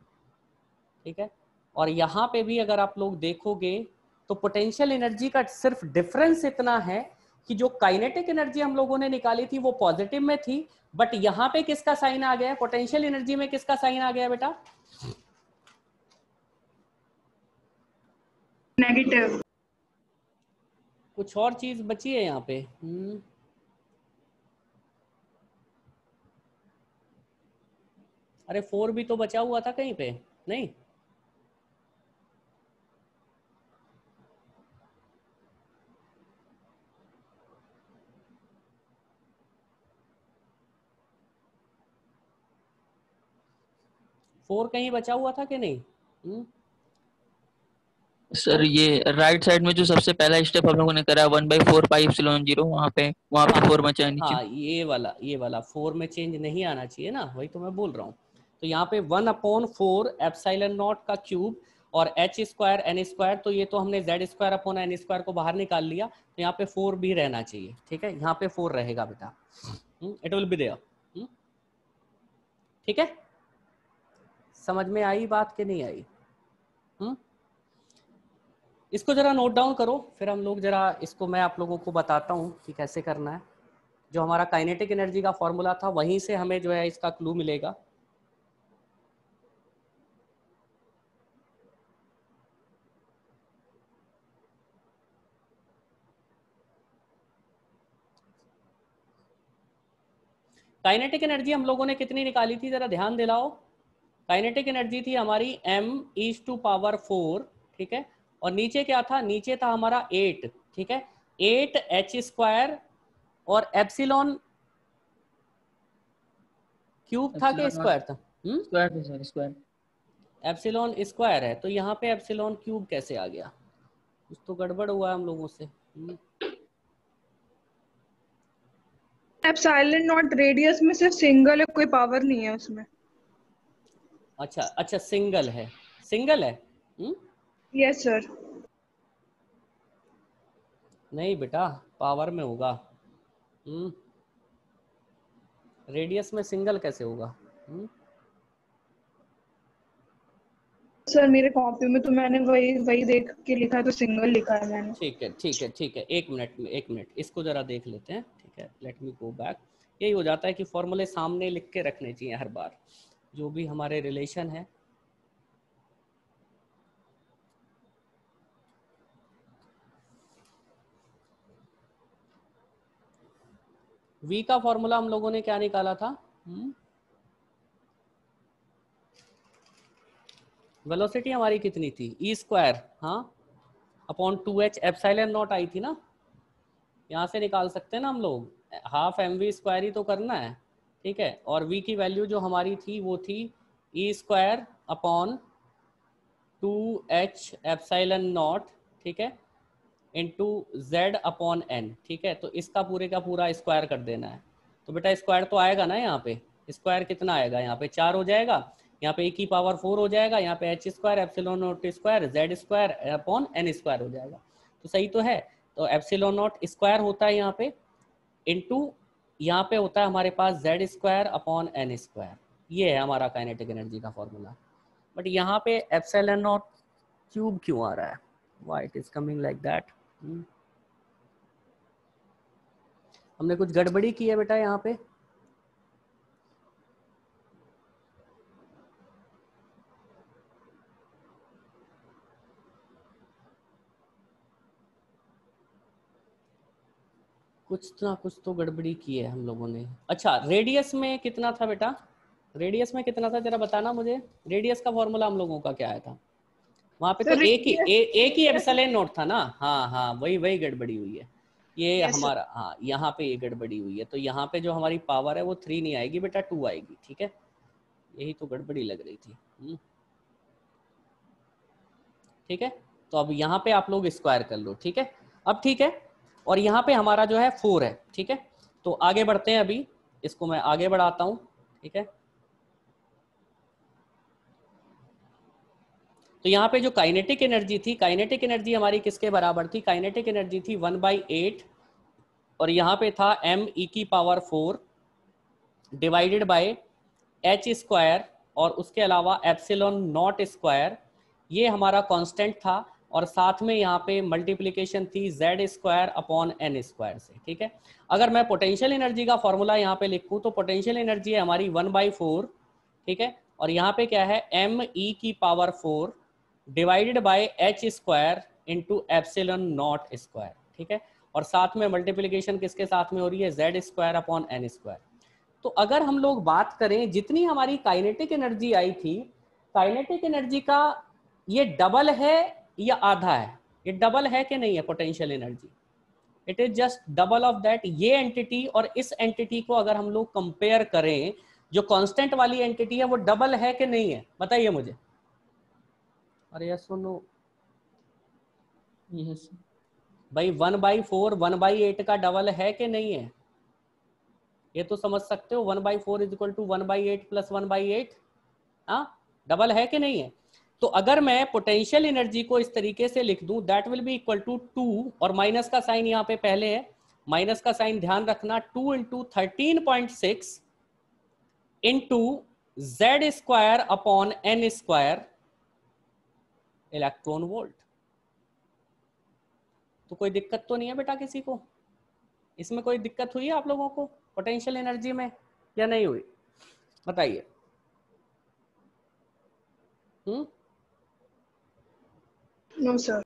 Speaker 1: ठीक है। और यहाँ पे भी अगर आप लोग देखोगे तो पोटेंशियल एनर्जी का सिर्फ डिफरेंस इतना है कि जो काइनेटिक एनर्जी हम लोगों ने निकाली थी वो पॉजिटिव में थी, बट यहाँ पे किसका साइन आ गया? पोटेंशियल एनर्जी में किसका साइन आ गया बेटा?
Speaker 2: नेगेटिव।
Speaker 1: कुछ और चीज बची है यहाँ पे? अरे 4 भी तो बचा हुआ था कहीं पे, नहीं? फोर कहीं बचा हुआ था कि नहीं?
Speaker 3: सर ये राइट साइड में जो सबसे पहला स्टेप हम लोगों ने करा 1/4πε0, वहाँ पे
Speaker 1: हाँ
Speaker 3: 4 बचा है नीचे।
Speaker 1: हाँ, ये वाला 4 में चेंज नहीं आना चाहिए ना, वही तो मैं बोल रहा हूँ। तो यहाँ पे 1/4 ε0 का क्यूब और h स्क्वायर n स्क्वायर, तो ये तो हमने z square upon n square को बाहर निकाल लिया, तो यहाँ पे 4 भी रहना चाहिए। ठीक है, यहाँ पे 4 रहेगा बेटा, इट विल बी देयर। ठीक है, समझ में आई बात कि नहीं आई? इसको जरा नोट डाउन करो, फिर हम लोग जरा इसको मैं आप लोगों को बताता हूँ कि कैसे करना है। जो हमारा काइनेटिक एनर्जी का फॉर्मूला था वहीं से हमें जो है इसका क्लू मिलेगा। काइनेटिक एनर्जी हम लोगों ने कितनी निकाली थी, जरा ध्यान दिलाओ। काइनेटिक एनर्जी थी हमारी m⁴, ठीक है, और नीचे क्या था? नीचे था हमारा 8, ठीक है, 8h² और एप्सिलॉन क्यूब था कि स्क्वायर था?
Speaker 3: स्क्वायर है सर, स्क्वायर।
Speaker 1: एप्सिलॉन स्क्वायर है, तो यहाँ पे एप्सिलॉन क्यूब कैसे आ गया? कुछ तो गड़बड़ हुआ है हम लोगों से।
Speaker 2: एप्सिलॉन नॉट रेडियस में से सिंगल है, कोई पावर नहीं है उसमें।
Speaker 1: अच्छा अच्छा, सिंगल है, सिंगल है।
Speaker 2: Yes sir.
Speaker 1: नहीं बेटा, पावर में होगा। रेडियस में सिंगल कैसे होगा?
Speaker 2: सर मेरे कॉपी में तो मैंने वही वही देख के लिखा है, तो सिंगल लिखा है मैंने।
Speaker 1: ठीक है ठीक है ठीक है, एक मिनट इसको जरा देख लेते हैं। ठीक है, लेट मी गो बैक। यही हो जाता है कि फॉर्मूले सामने लिख के रखने चाहिए हर बार, जो भी हमारे रिलेशन है। v का फॉर्मूला हम लोगों ने क्या निकाला था? वेलोसिटी हमारी कितनी थी? e², हाँ, upon 2h epsilon not I थी ना, यहाँ से निकाल सकते हैं ना हम लोग। हाफ mv² ही तो करना है, ठीक है। और v की वैल्यू जो हमारी थी वो थी e² upon 2h epsilon naught, ठीक है, इंटू z अपॉन n, ठीक है। तो इसका पूरे का पूरा स्क्वायर कर देना है। तो बेटा स्क्वायर तो आएगा ना, यहाँ पे स्क्वायर कितना आएगा? यहाँ पे 4 हो जाएगा, यहाँ पे e⁴ हो जाएगा, यहाँ पे h² epsilon not square z² upon n² हो जाएगा। तो सही तो है। तो एप्सिलॉन नॉट स्क्वायर होता है यहाँ पे, इंटू यहाँ पे होता है हमारे पास z² अपॉन n²। ये है हमारा काइनेटिक एनर्जी का फॉर्मूला। बट यहाँ पे एप्सिलॉन नॉट क्यूब क्यों आ रहा है? Why it is coming like that? हमने कुछ गड़बड़ी की है बेटा यहाँ पे? कुछ तो गड़बड़ी की है हम लोगों ने। अच्छा, रेडियस में कितना था बेटा? रेडियस में कितना था जरा बताना मुझे। रेडियस का फॉर्मूला हम लोगों का क्या आया था? वहां पे तो एक ही एप्सिलॉन नॉट था ना। हाँ हाँ, वही गड़बड़ी हुई है ये हमारा। हाँ, यहाँ पे ये गड़बड़ी हुई है। तो यहाँ पे जो हमारी पावर है वो 3 नहीं आएगी बेटा, 2 आएगी, ठीक है। यही तो गड़बड़ी लग रही थी। ठीक है, तो अब यहाँ पे आप लोग स्क्वायर कर लो, ठीक है। अब ठीक है, और यहाँ पे हमारा जो है 4 है, ठीक है। तो आगे बढ़ते हैं, अभी इसको मैं आगे बढ़ाता हूँ, ठीक है। तो यहाँ पे जो काइनेटिक एनर्जी थी, काइनेटिक एनर्जी हमारी किसके बराबर थी? काइनेटिक एनर्जी थी 1/8, और यहाँ पे था m⁴ डिवाइडेड बाय h², और उसके अलावा एप्सिलॉन नॉट स्क्वायर, ये हमारा कांस्टेंट था। और साथ में यहाँ पे मल्टीप्लीकेशन थी z square upon n square से, ठीक है। अगर मैं पोटेंशियल एनर्जी का फॉर्मूला यहाँ पे लिखूँ तो पोटेंशियल एनर्जी है हमारी 1/4, ठीक है, और यहाँ पे क्या है me⁴ divided by h square into epsilon not square, ठीक है, और साथ में मल्टीप्लीकेशन किसके साथ में हो रही है, z square upon n square. तो अगर हम लोग बात करें जितनी हमारी काइनेटिक एनर्जी आई थी, काइनेटिक एनर्जी का ये डबल है या आधा है, ये डबल है कि नहीं है potential energy, it is just double of that. ये एंटिटी और इस एंटिटी को अगर हम लोग कंपेयर करें, जो कांस्टेंट वाली एंटिटी है वो डबल है कि नहीं है, बताइए मुझे। अरे यार सुनो
Speaker 3: यस
Speaker 1: भाई, 1/4 1/8 का डबल है कि नहीं है, ये तो समझ सकते हो। 1/4 इज इक्वल टू 1/8 प्लस 1/8, हाँ, डबल है कि नहीं है। तो अगर मैं पोटेंशियल एनर्जी को इस तरीके से लिख दूं, that will be equal to 2, और माइनस का साइन यहाँ पे पहले है, माइनस का साइन ध्यान रखना, 2 into 13.6 into Z square upon N square electron volt. तो कोई दिक्कत तो नहीं है बेटा किसी को, इसमें कोई दिक्कत हुई है आप लोगों को पोटेंशियल एनर्जी में या नहीं हुई, बताइए।
Speaker 2: No sir.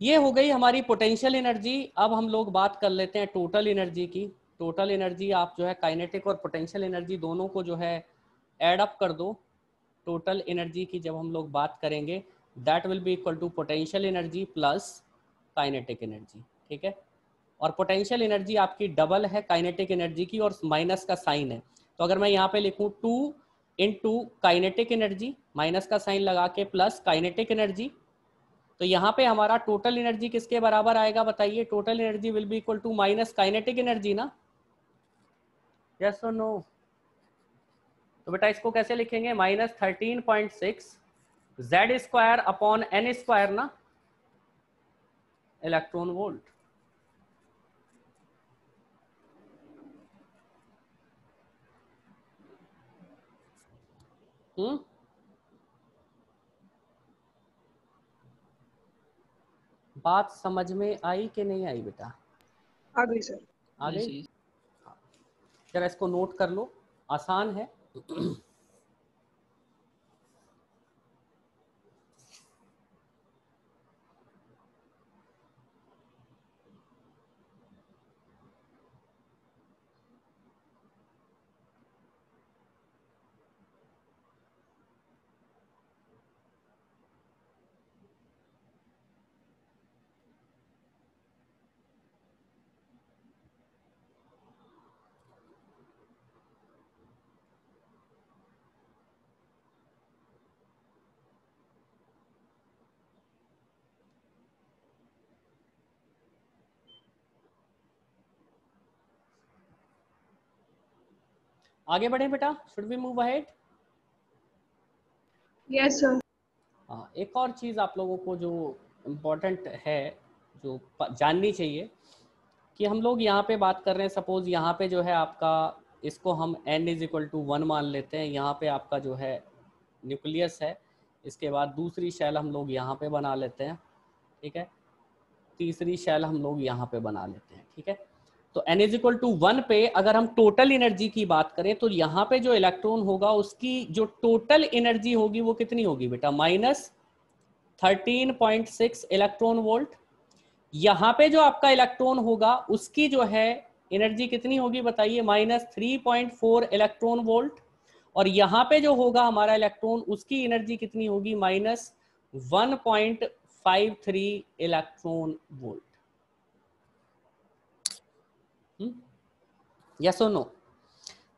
Speaker 1: ये हो गई हमारी पोटेंशियल एनर्जी। अब हम लोग बात कर लेते हैं टोटल एनर्जी की। टोटल एनर्जी आप जो है काइनेटिक और पोटेंशियल एनर्जी दोनों को जो है ऐड अप कर दो। टोटल एनर्जी की जब हम लोग बात करेंगे, that will be equal to potential energy plus kinetic energy, ठीक है। और पोटेंशियल एनर्जी आपकी डबल है काइनेटिक एनर्जी की, और माइनस का साइन है। तो अगर मैं यहाँ पे लिखूँ 2 इंटू काइनेटिक एनर्जी, माइनस का साइन लगा के प्लस काइनेटिक एनर्जी, तो यहाँ पे हमारा टोटल एनर्जी किसके बराबर आएगा बताइए। Total energy will be equal to minus kinetic energy ना, यस और नो। तो बेटा इसको कैसे लिखेंगे, -13.6 Z square upon N square ना, इलेक्ट्रॉन वोल्ट। बात समझ में आई कि नहीं आई बेटा,
Speaker 2: आ गई सर।
Speaker 1: आ गई। जरा इसको नोट कर लो, आसान है। आगे बढ़े बेटा, should we move ahead.
Speaker 2: Yes sir.
Speaker 1: हाँ, एक और चीज़ आप लोगों को जो इम्पोर्टेंट है, जो जाननी चाहिए, कि हम लोग यहाँ पे बात कर रहे हैं, सपोज यहाँ पे जो है आपका, इसको हम n इज इक्वल टू 1 मान लेते हैं। यहाँ पे आपका जो है न्यूक्लियस है, इसके बाद दूसरी शेल हम लोग यहाँ पे बना लेते हैं, ठीक है, तीसरी शेल हम लोग यहाँ पे बना लेते हैं, ठीक है। तो n इज इक्वल टू 1 पे अगर हम टोटल एनर्जी की बात करें, तो यहाँ पे जो इलेक्ट्रॉन होगा उसकी जो टोटल एनर्जी होगी वो कितनी होगी बेटा, -13.6 इलेक्ट्रॉन वोल्ट। यहाँ पे जो आपका इलेक्ट्रॉन होगा उसकी जो है एनर्जी कितनी होगी बताइए, -3.4 इलेक्ट्रॉन वोल्ट। और यहाँ पे जो होगा हमारा इलेक्ट्रॉन, उसकी एनर्जी कितनी होगी, -1.53 इलेक्ट्रॉन वोल्ट। यस और नो।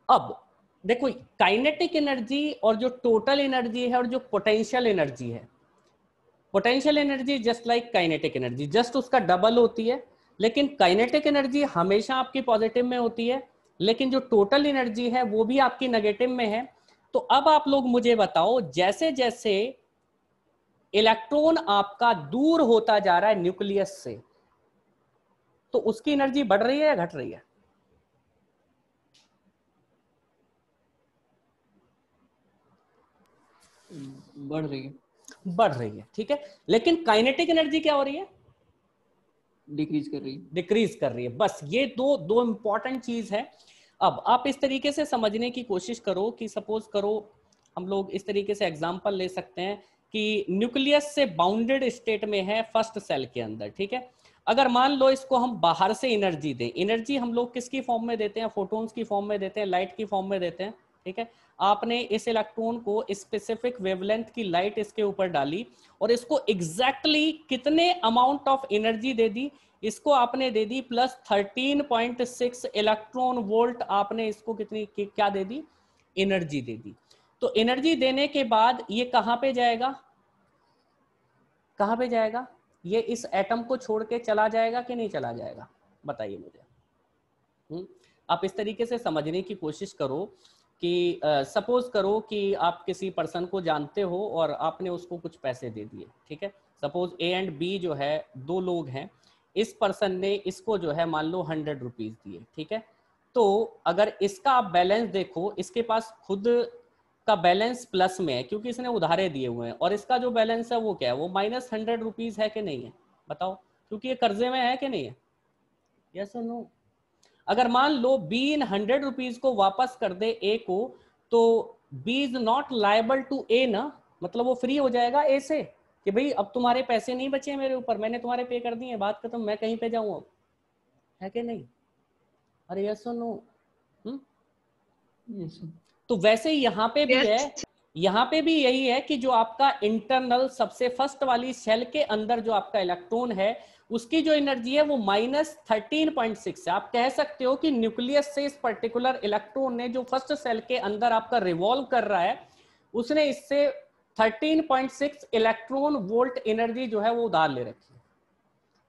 Speaker 1: अब देखो, काइनेटिक एनर्जी और जो टोटल एनर्जी है और जो पोटेंशियल एनर्जी है, potential energy just like kinetic energy, just उसका डबल होती है। लेकिन काइनेटिक एनर्जी हमेशा आपकी पॉजिटिव में होती है, लेकिन जो टोटल एनर्जी है वो भी आपकी नेगेटिव में है। तो अब आप लोग मुझे बताओ, जैसे जैसे इलेक्ट्रॉन आपका दूर होता जा रहा है न्यूक्लियस से, तो उसकी एनर्जी बढ़ रही है या घट रही है,
Speaker 3: बढ़ रही है।
Speaker 1: बढ़ रही है, ठीक है। लेकिन काइनेटिक एनर्जी क्या हो रही है?
Speaker 3: डिक्रीज कर रही है,
Speaker 1: डिक्रीज कर रही है। बस ये दो इंपॉर्टेंट चीज है। अब आप इस तरीके से समझने की कोशिश करो कि सपोज करो हम लोग इस तरीके से एग्जांपल ले सकते हैं कि न्यूक्लियस से बाउंडेड स्टेट में है फर्स्ट सेल के अंदर, ठीक है। अगर मान लो इसको हम बाहर से एनर्जी दें, एनर्जी हम लोग किसकी फॉर्म में देते हैं? फोटोन्स की फॉर्म में देते हैं, लाइट की फॉर्म में देते हैं, ठीक है। आपने इस इलेक्ट्रॉन को स्पेसिफिक वेवलेंथ की लाइट इसके ऊपर डाली और इसको एग्जैक्टली कितने अमाउंट ऑफ एनर्जी दे दी? इसको आपने दे दी प्लस 13.6 इलेक्ट्रॉन वोल्ट, आपने इसको कितनी क्या दे दी? एनर्जी दे दी। तो एनर्जी देने के बाद ये कहां पे जाएगा? कहां पे जाएगा? ये इस एटम को छोड़ के चला जाएगा कि नहीं चला जाएगा? बताइए मुझे। आप इस तरीके से समझने की कोशिश करो कि सपोज करो कि आप किसी पर्सन को जानते हो और आपने उसको कुछ पैसे दे दिए, ठीक है। सपोज ए एंड बी जो है, दो लोग हैं, इस पर्सन ने इसको जो है मान लो 100 रुपीज दिए, ठीक है। तो अगर इसका आप बैलेंस देखो, इसके पास खुद का बैलेंस प्लस में है क्योंकि इसने उधारे दिए हुए हैं, और इसका जो बैलेंस है वो क्या है? वो -100 रुपीज है कि नहीं है? बताओ, क्योंकि ये कर्जे में है कि नहीं है? यस और नो? अगर मान लो बी इन 100 रुपीज को वापस कर दे ए को, तो B is not liable to A ना, मतलब वो फ्री हो जाएगा ए से कि भाई अब तुम्हारे पैसे नहीं बचे मेरे ऊपर, मैंने तुम्हारे पे कर दिए, बात खत्म, मैं कहीं पे जाऊं अब, है कि नहीं? अरे यस और नो? तो वैसे ही यहाँ पे भी है, यहाँ पे भी यही है कि जो आपका इंटरनल सबसे फर्स्ट वाली सेल के अंदर जो आपका इलेक्ट्रॉन है उसकी जो एनर्जी है वो -13.6 है। आप कह सकते हो कि न्यूक्लियस से इस पर्टिकुलर इलेक्ट्रॉन ने जो फर्स्ट सेल के अंदर आपका रिवॉल्व कर रहा है उसने इससे 13.6 इलेक्ट्रॉन वोल्ट एनर्जी जो है वो उधार ले रखी है।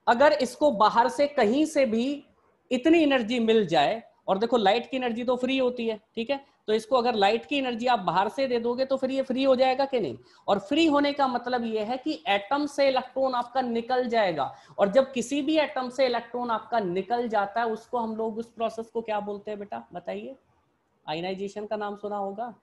Speaker 1: अगर इसको बाहर से कहीं से भी इतनी एनर्जी मिल जाए, और देखो लाइट की एनर्जी तो फ्री होती है, ठीक है, तो इसको अगर लाइट की एनर्जी आप बाहर से दे दोगे तो फिर ये फ्री हो जाएगा कि नहीं? और फ्री होने का मतलब ये है कि एटम से इलेक्ट्रॉन आपका निकल जाएगा, और जब किसी भी एटम से इलेक्ट्रॉन आपका निकल जाता है उसको हम लोग उस प्रोसेस को क्या बोलते हैं बेटा? बताइए। आयनाइजेशन का नाम सुना होगा,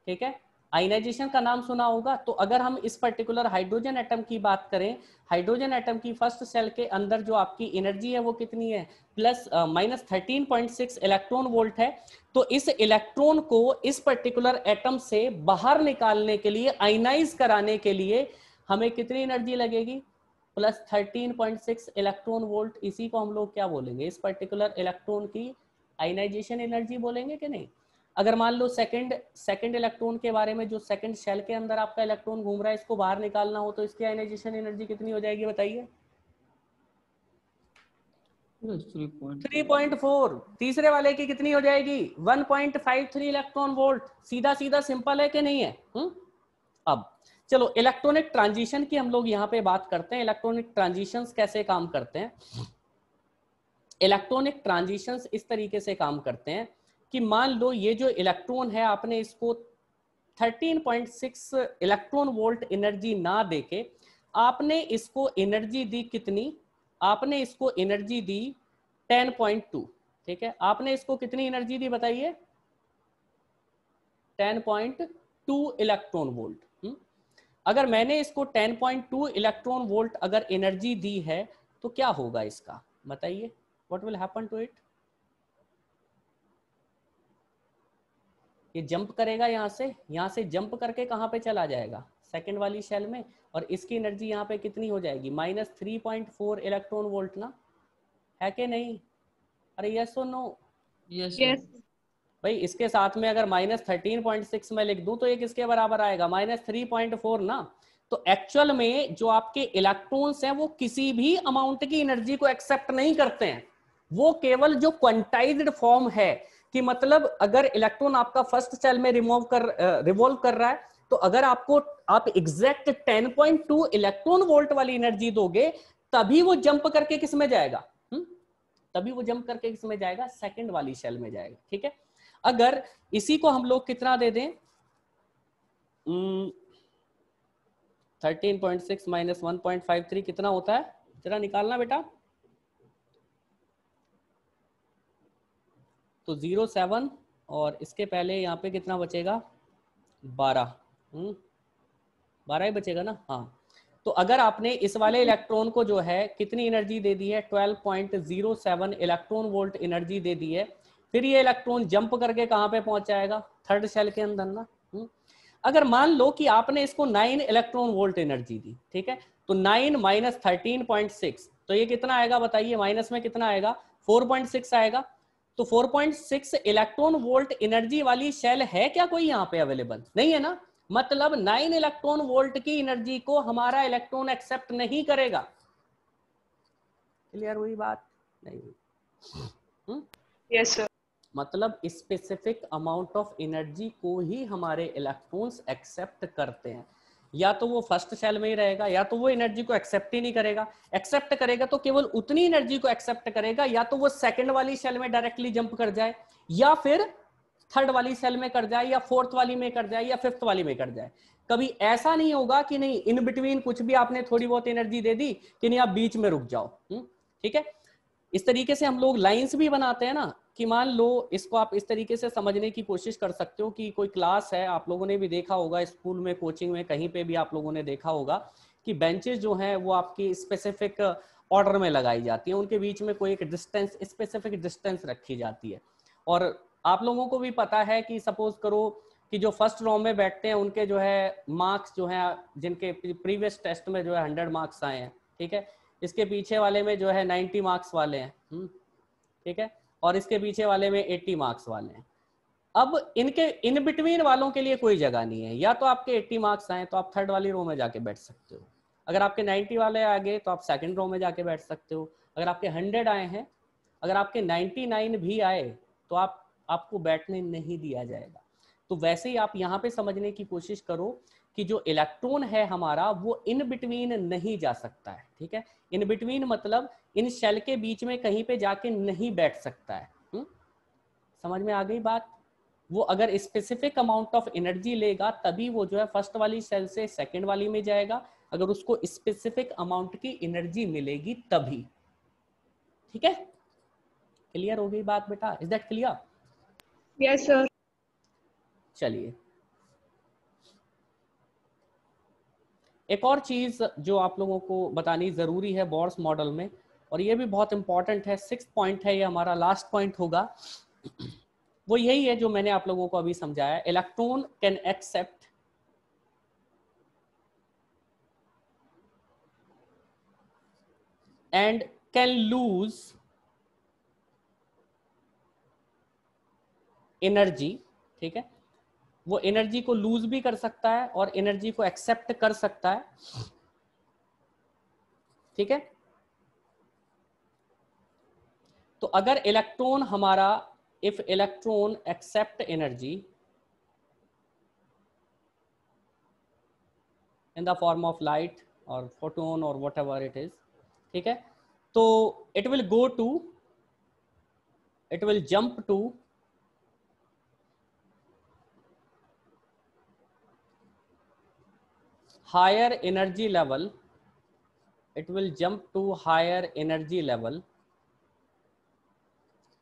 Speaker 1: ठीक है, आयनाइजेशन का नाम सुना होगा। तो अगर हम इस पर्टिकुलर हाइड्रोजन एटम की बात करें, हाइड्रोजन एटम की फर्स्ट सेल के अंदर जो आपकी एनर्जी है वो कितनी है? -13.6 इलेक्ट्रॉन वोल्ट है। तो इस इलेक्ट्रॉन को इस पर्टिकुलर एटम से बाहर निकालने के लिए, आयनाइज कराने के लिए हमें कितनी एनर्जी लगेगी? +13.6 इलेक्ट्रॉन वोल्ट। इसी को हम लोग क्या बोलेंगे? इस पर्टिकुलर इलेक्ट्रॉन की आयनाइजेशन एनर्जी बोलेंगे कि नहीं? अगर मान लो सेकंड इलेक्ट्रॉन के बारे में, जो सेकंड शेल के अंदर आपका इलेक्ट्रॉन घूम रहा है, इसको बाहर निकालना हो तो इसकी आयनाइजेशन एनर्जी कितनी हो जाएगी? बताइए। 3.4। तीसरे वाले की कितनी हो जाएगी? 1.53 इलेक्ट्रॉन वोल्ट। सीधा सीधा सिंपल है कि नहीं है? अब चलो इलेक्ट्रॉनिक ट्रांजिशन की हम लोग यहाँ पे बात करते हैं। इलेक्ट्रॉनिक ट्रांजिशंस कैसे काम करते हैं? इलेक्ट्रॉनिक ट्रांजिशंस इस तरीके से काम करते हैं कि मान लो ये जो इलेक्ट्रॉन है, आपने इसको 13.6 इलेक्ट्रॉन वोल्ट एनर्जी ना देके आपने इसको एनर्जी दी कितनी? आपने इसको एनर्जी दी 10.2, ठीक है। आपने इसको कितनी एनर्जी दी बताइए? 10.2 इलेक्ट्रॉन वोल्ट। अगर मैंने इसको 10.2 इलेक्ट्रॉन वोल्ट अगर एनर्जी दी है तो क्या होगा इसका? बताइए, what will happen to it? ये जंप करेगा, यहां से जंप करके कहां पे चला जाएगा? सेकंड वाली शेल में। और इसकी एनर्जी यहाँ पे कितनी हो जाएगी? -3.4 इलेक्ट्रॉन वोल्ट ना, है कि नहीं? अरे यस और नो?
Speaker 3: यस
Speaker 1: भाई इसके साथ में अगर -13.6 में लिख दूं तो ये किसके बराबर आएगा? -3.4 ना। तो एक्चुअल में जो आपके इलेक्ट्रॉन्स हैं वो किसी भी अमाउंट की एनर्जी को एक्सेप्ट नहीं करते हैं, वो केवल जो क्वांटाइज्ड फॉर्म है कि मतलब अगर इलेक्ट्रॉन आपका फर्स्ट सेल में रिवॉल्व कर रहा है, तो अगर आप एग्जैक्ट 10.2 इलेक्ट्रॉन वोल्ट वाली एनर्जी दोगे तभी वो जंप करके किस में जाएगा? तभी वो जंप करके किसमें जाएगा? सेकंड वाली शेल में जाएगा, ठीक है। अगर इसी को हम लोग कितना दे दें? 13.6 - 1.53 कितना होता है? जरा निकालना बेटा। तो 0.7 और इसके पहले यहाँ पे कितना बचेगा? 12, 12 ही बचेगा ना। हाँ, तो अगर आपने इस वाले इलेक्ट्रॉन को जो है कितनी एनर्जी दे दी है, 12.07 इलेक्ट्रॉन वोल्ट एनर्जी दे दी है, फिर ये इलेक्ट्रॉन जंप करके कहाँ पे पहुंच जाएगा, थर्ड शेल के अंदर ना। अगर मान लो कि आपने इसको 9 इलेक्ट्रॉन वोल्ट एनर्जी दी, ठीक है, तो 9 माइनस 13.6, तो ये कितना आएगा बताइए, माइनस में कितना आएगा, 4.6 आएगा। तो 4.6 इलेक्ट्रॉन वोल्ट एनर्जी वाली शेल है क्या कोई यहाँ पे अवेलेबल, नहीं है ना, मतलब 9 इलेक्ट्रॉन वोल्ट की एनर्जी को हमारा इलेक्ट्रॉन एक्सेप्ट नहीं करेगा। क्लियर हुई बात, नहीं हुई?
Speaker 2: Yes sir.
Speaker 1: मतलब स्पेसिफिक अमाउंट ऑफ एनर्जी को ही हमारे इलेक्ट्रॉन्स एक्सेप्ट करते हैं, या तो वो फर्स्ट शेल में ही रहेगा, या तो वो एनर्जी को एक्सेप्ट ही नहीं करेगा, एक्सेप्ट करेगा तो केवल उतनी एनर्जी को एक्सेप्ट करेगा, या तो वो सेकंड वाली शेल में डायरेक्टली जंप कर जाए, या फिर थर्ड वाली सेल में कर जाए, या फोर्थ वाली में कर जाए, या फिफ्थ वाली में कर जाए। कभी ऐसा नहीं होगा कि नहीं इन बिटवीन कुछ भी आपने थोड़ी बहुत एनर्जी दे दी कि नहीं आप बीच में रुक जाओ। ठीक है, इस तरीके से हम लोग लाइंस भी बनाते हैं ना, कि मान लो इसको आप इस तरीके से समझने की कोशिश कर सकते हो कि कोई क्लास है, आप लोगों ने भी देखा होगा स्कूल में, कोचिंग में, कहीं पे भी आप लोगों ने देखा होगा कि बेंचेस जो हैं वो आपकी स्पेसिफिक ऑर्डर में लगाई जाती है, उनके बीच में कोई एक डिस्टेंस, स्पेसिफिक डिस्टेंस रखी जाती है। और आप लोगों को भी पता है कि सपोज करो कि जो फर्स्ट रो में बैठते हैं उनके जो है मार्क्स जो है, जिनके प्रीवियस टेस्ट में जो है 100 मार्क्स आए हैं, ठीक है, इसके पीछे वाले में जो है 90 मार्क्स वाले हैं, ठीक है, और इसके पीछे वाले में 80 मार्क्स वाले हैं। अब इनके इन बिटवीन वालों के लिए कोई जगह नहीं है, या तो आपके 80 मार्क्स आए तो आप थर्ड वाली रो में जाके बैठ सकते हो, अगर आपके 90 वाले आ गए तो आप सेकंड रो में जाके बैठ सकते हो, अगर आपके 100 आए हैं, अगर आपके 99 भी आए तो आपको बैठने नहीं दिया जाएगा। तो वैसे ही आप यहाँ पे समझने की कोशिश करो कि जो इलेक्ट्रॉन है हमारा वो इन बिटवीन नहीं जा सकता है, ठीक है, इन बिटवीन मतलब इन शेल के बीच में कहीं पे जाके नहीं बैठ सकता है। समझ में आ गई बात? वो अगर स्पेसिफिक अमाउंट ऑफ एनर्जी लेगा तभी वो जो है फर्स्ट वाली सेल से सेकंड वाली में जाएगा, अगर उसको स्पेसिफिक अमाउंट की एनर्जी मिलेगी तभी। ठीक है, क्लियर हो गई बात बेटा? Is that clear?
Speaker 2: Yes sir.
Speaker 1: चलिए, एक और चीज जो आप लोगों को बतानी जरूरी है बोर्स मॉडल में, और ये भी बहुत इंपॉर्टेंट है, 6th पॉइंट है, ये हमारा लास्ट पॉइंट होगा, वो यही है जो मैंने आप लोगों को अभी समझाया। Electron can accept and can lose energy, ठीक है, वो एनर्जी को लूज भी कर सकता है और एनर्जी को एक्सेप्ट कर सकता है, ठीक है। तो अगर इलेक्ट्रॉन हमारा, if electron accept energy in the form of light और फोटोन और वट एवर इट इज, ठीक है, तो it will go to, it will jump to higher energy level, it will jump to higher energy level,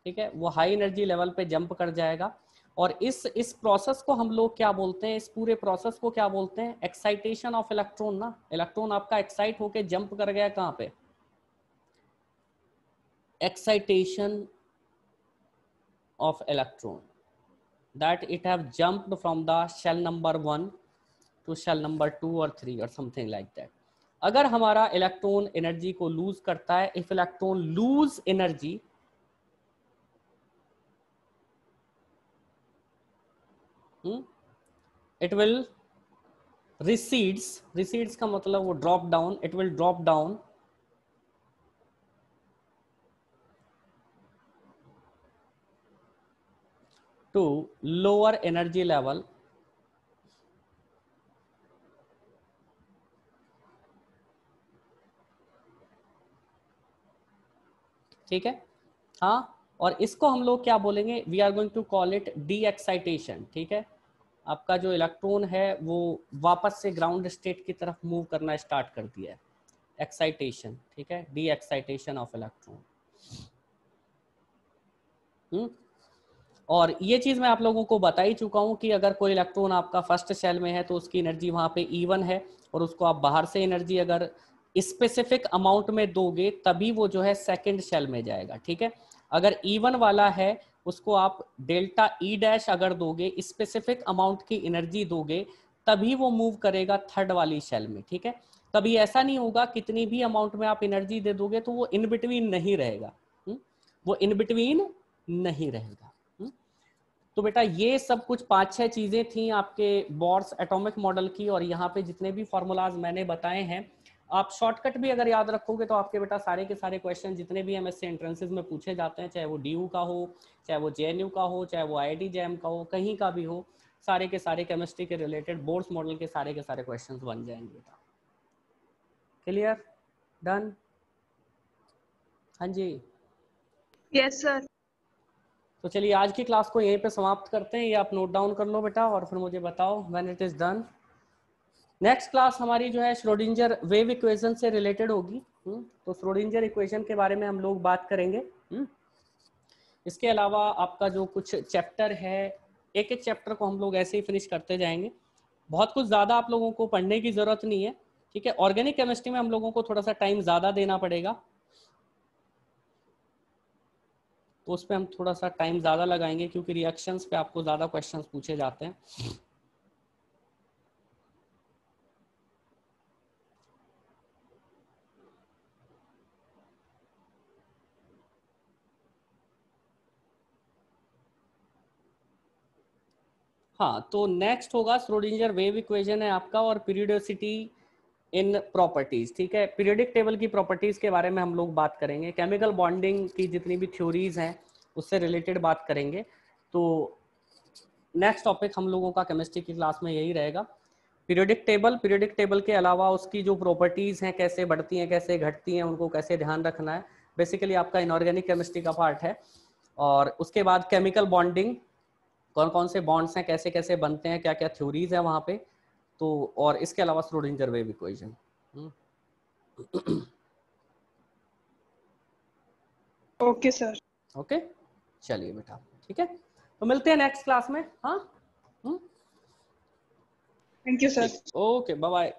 Speaker 1: ठीक है, वो high energy level पे jump कर जाएगा। और इस प्रोसेस को हम लोग क्या बोलते हैं, इस पूरे प्रोसेस को क्या बोलते हैं, एक्साइटेशन ऑफ इलेक्ट्रॉन ना। इलेक्ट्रॉन आपका एक्साइट होके जंप कर गया कहाँ पे, excitation of electron, that it have jumped from the shell number 1 to shell number 2 or 3 or something like that। अगर हमारा इलेक्ट्रॉन एनर्जी को लूज करता है, if electron lose energy, it will recedes, recedes का मतलब वो drop down, it will drop down to lower energy level, ठीक है। हाँ, और इसको हम लोग क्या बोलेंगे, we are going to call it de excitation, ठीक है। आपका जो इलेक्ट्रॉन है वो वापस से ग्राउंड स्टेट की तरफ मूव करना स्टार्ट कर दिया है, एक्साइटेशन, ठीक है, डी एक्साइटेशन ऑफ इलेक्ट्रॉन। और ये चीज मैं आप लोगों को बता ही चुका हूं कि अगर कोई इलेक्ट्रॉन आपका फर्स्ट शेल में है तो उसकी एनर्जी वहां पे E1 है, और उसको आप बाहर से एनर्जी अगर स्पेसिफिक अमाउंट में दोगे तभी वो जो है सेकंड शेल में जाएगा, ठीक है। अगर E1 वाला है उसको आप डेल्टा E डैश अगर दोगे, स्पेसिफिक अमाउंट की एनर्जी दोगे, तभी वो मूव करेगा थर्ड वाली शेल में, ठीक है। कभी ऐसा नहीं होगा कितनी भी अमाउंट में आप एनर्जी दे दोगे तो वो इन बिटवीन नहीं रहेगा, वो इन बिटवीन नहीं रहेगा। तो बेटा ये सब कुछ 5-6 चीजें थी आपके बोर्स एटॉमिक मॉडल की, और यहाँ पे जितने भी फॉर्मूलाज मैंने बताए हैं आप शॉर्टकट भी अगर याद रखोगे तो आपके बेटा सारे के सारे क्वेश्चन जितने भी एमएससी एंट्रेंसेस में पूछे जाते हैं, चाहे वो DU का हो, चाहे वो JNU का हो, चाहे वो IIT JAM का हो, कहीं का भी हो, सारे के सारे केमिस्ट्री के रिलेटेड बोर्ड्स मॉडल के सारे क्वेश्चन बन जाएंगे बेटा। क्लियर? डन? हाँ जी,
Speaker 2: यस सर।
Speaker 1: तो चलिए आज की क्लास को यहीं पे समाप्त करते हैं। ये आप नोट डाउन कर लो बेटा और फिर मुझे बताओ when it is done. Next class हमारी जो है श्रोडिंजर वेव इक्वेशन से रिलेटेड होगी। तो श्रोडिंजर इक्वेशन के बारे में हम लोग बात करेंगे। इसके अलावा आपका जो कुछ चैप्टर है, एक एक चैप्टर को हम लोग ऐसे ही फिनिश करते जाएंगे। बहुत कुछ ज़्यादा आप लोगों को पढ़ने की ज़रूरत नहीं है, ठीक है। ऑर्गेनिक केमिस्ट्री में हम लोगों को थोड़ा सा टाइम ज़्यादा देना पड़ेगा, तो उस पर हम थोड़ा सा टाइम ज़्यादा लगाएंगे क्योंकि रिएक्शंस पे आपको ज़्यादा क्वेश्चंस पूछे जाते हैं। हाँ, तो नेक्स्ट होगा श्रोडिंजर वेव इक्वेशन है आपका, और पीरियोडिसिटी इन प्रॉपर्टीज, ठीक है। पीरियोडिक टेबल की प्रॉपर्टीज के बारे में हम लोग बात करेंगे, केमिकल बॉन्डिंग की जितनी भी थ्योरीज हैं उससे रिलेटेड बात करेंगे। तो नेक्स्ट टॉपिक हम लोगों का केमिस्ट्री की क्लास में यही रहेगा, पीरियोडिक टेबल के अलावा उसकी जो प्रॉपर्टीज हैं, कैसे बढ़ती हैं कैसे घटती हैं, उनको कैसे ध्यान रखना है, बेसिकली आपका इनऑर्गेनिक केमिस्ट्री का पार्ट है। और उसके बाद केमिकल बॉन्डिंग, कौन कौन से बॉन्ड्स हैं, कैसे कैसे बनते हैं, क्या क्या थ्योरीज है वहां पे, तो और इसके अलावा Schrödinger wave equation.
Speaker 2: Okay sir.
Speaker 1: Okay, चलिए बेटा, ठीक है, तो मिलते हैं नेक्स्ट क्लास में। हाँ,
Speaker 2: thank you sir.
Speaker 1: Okay, bye bye.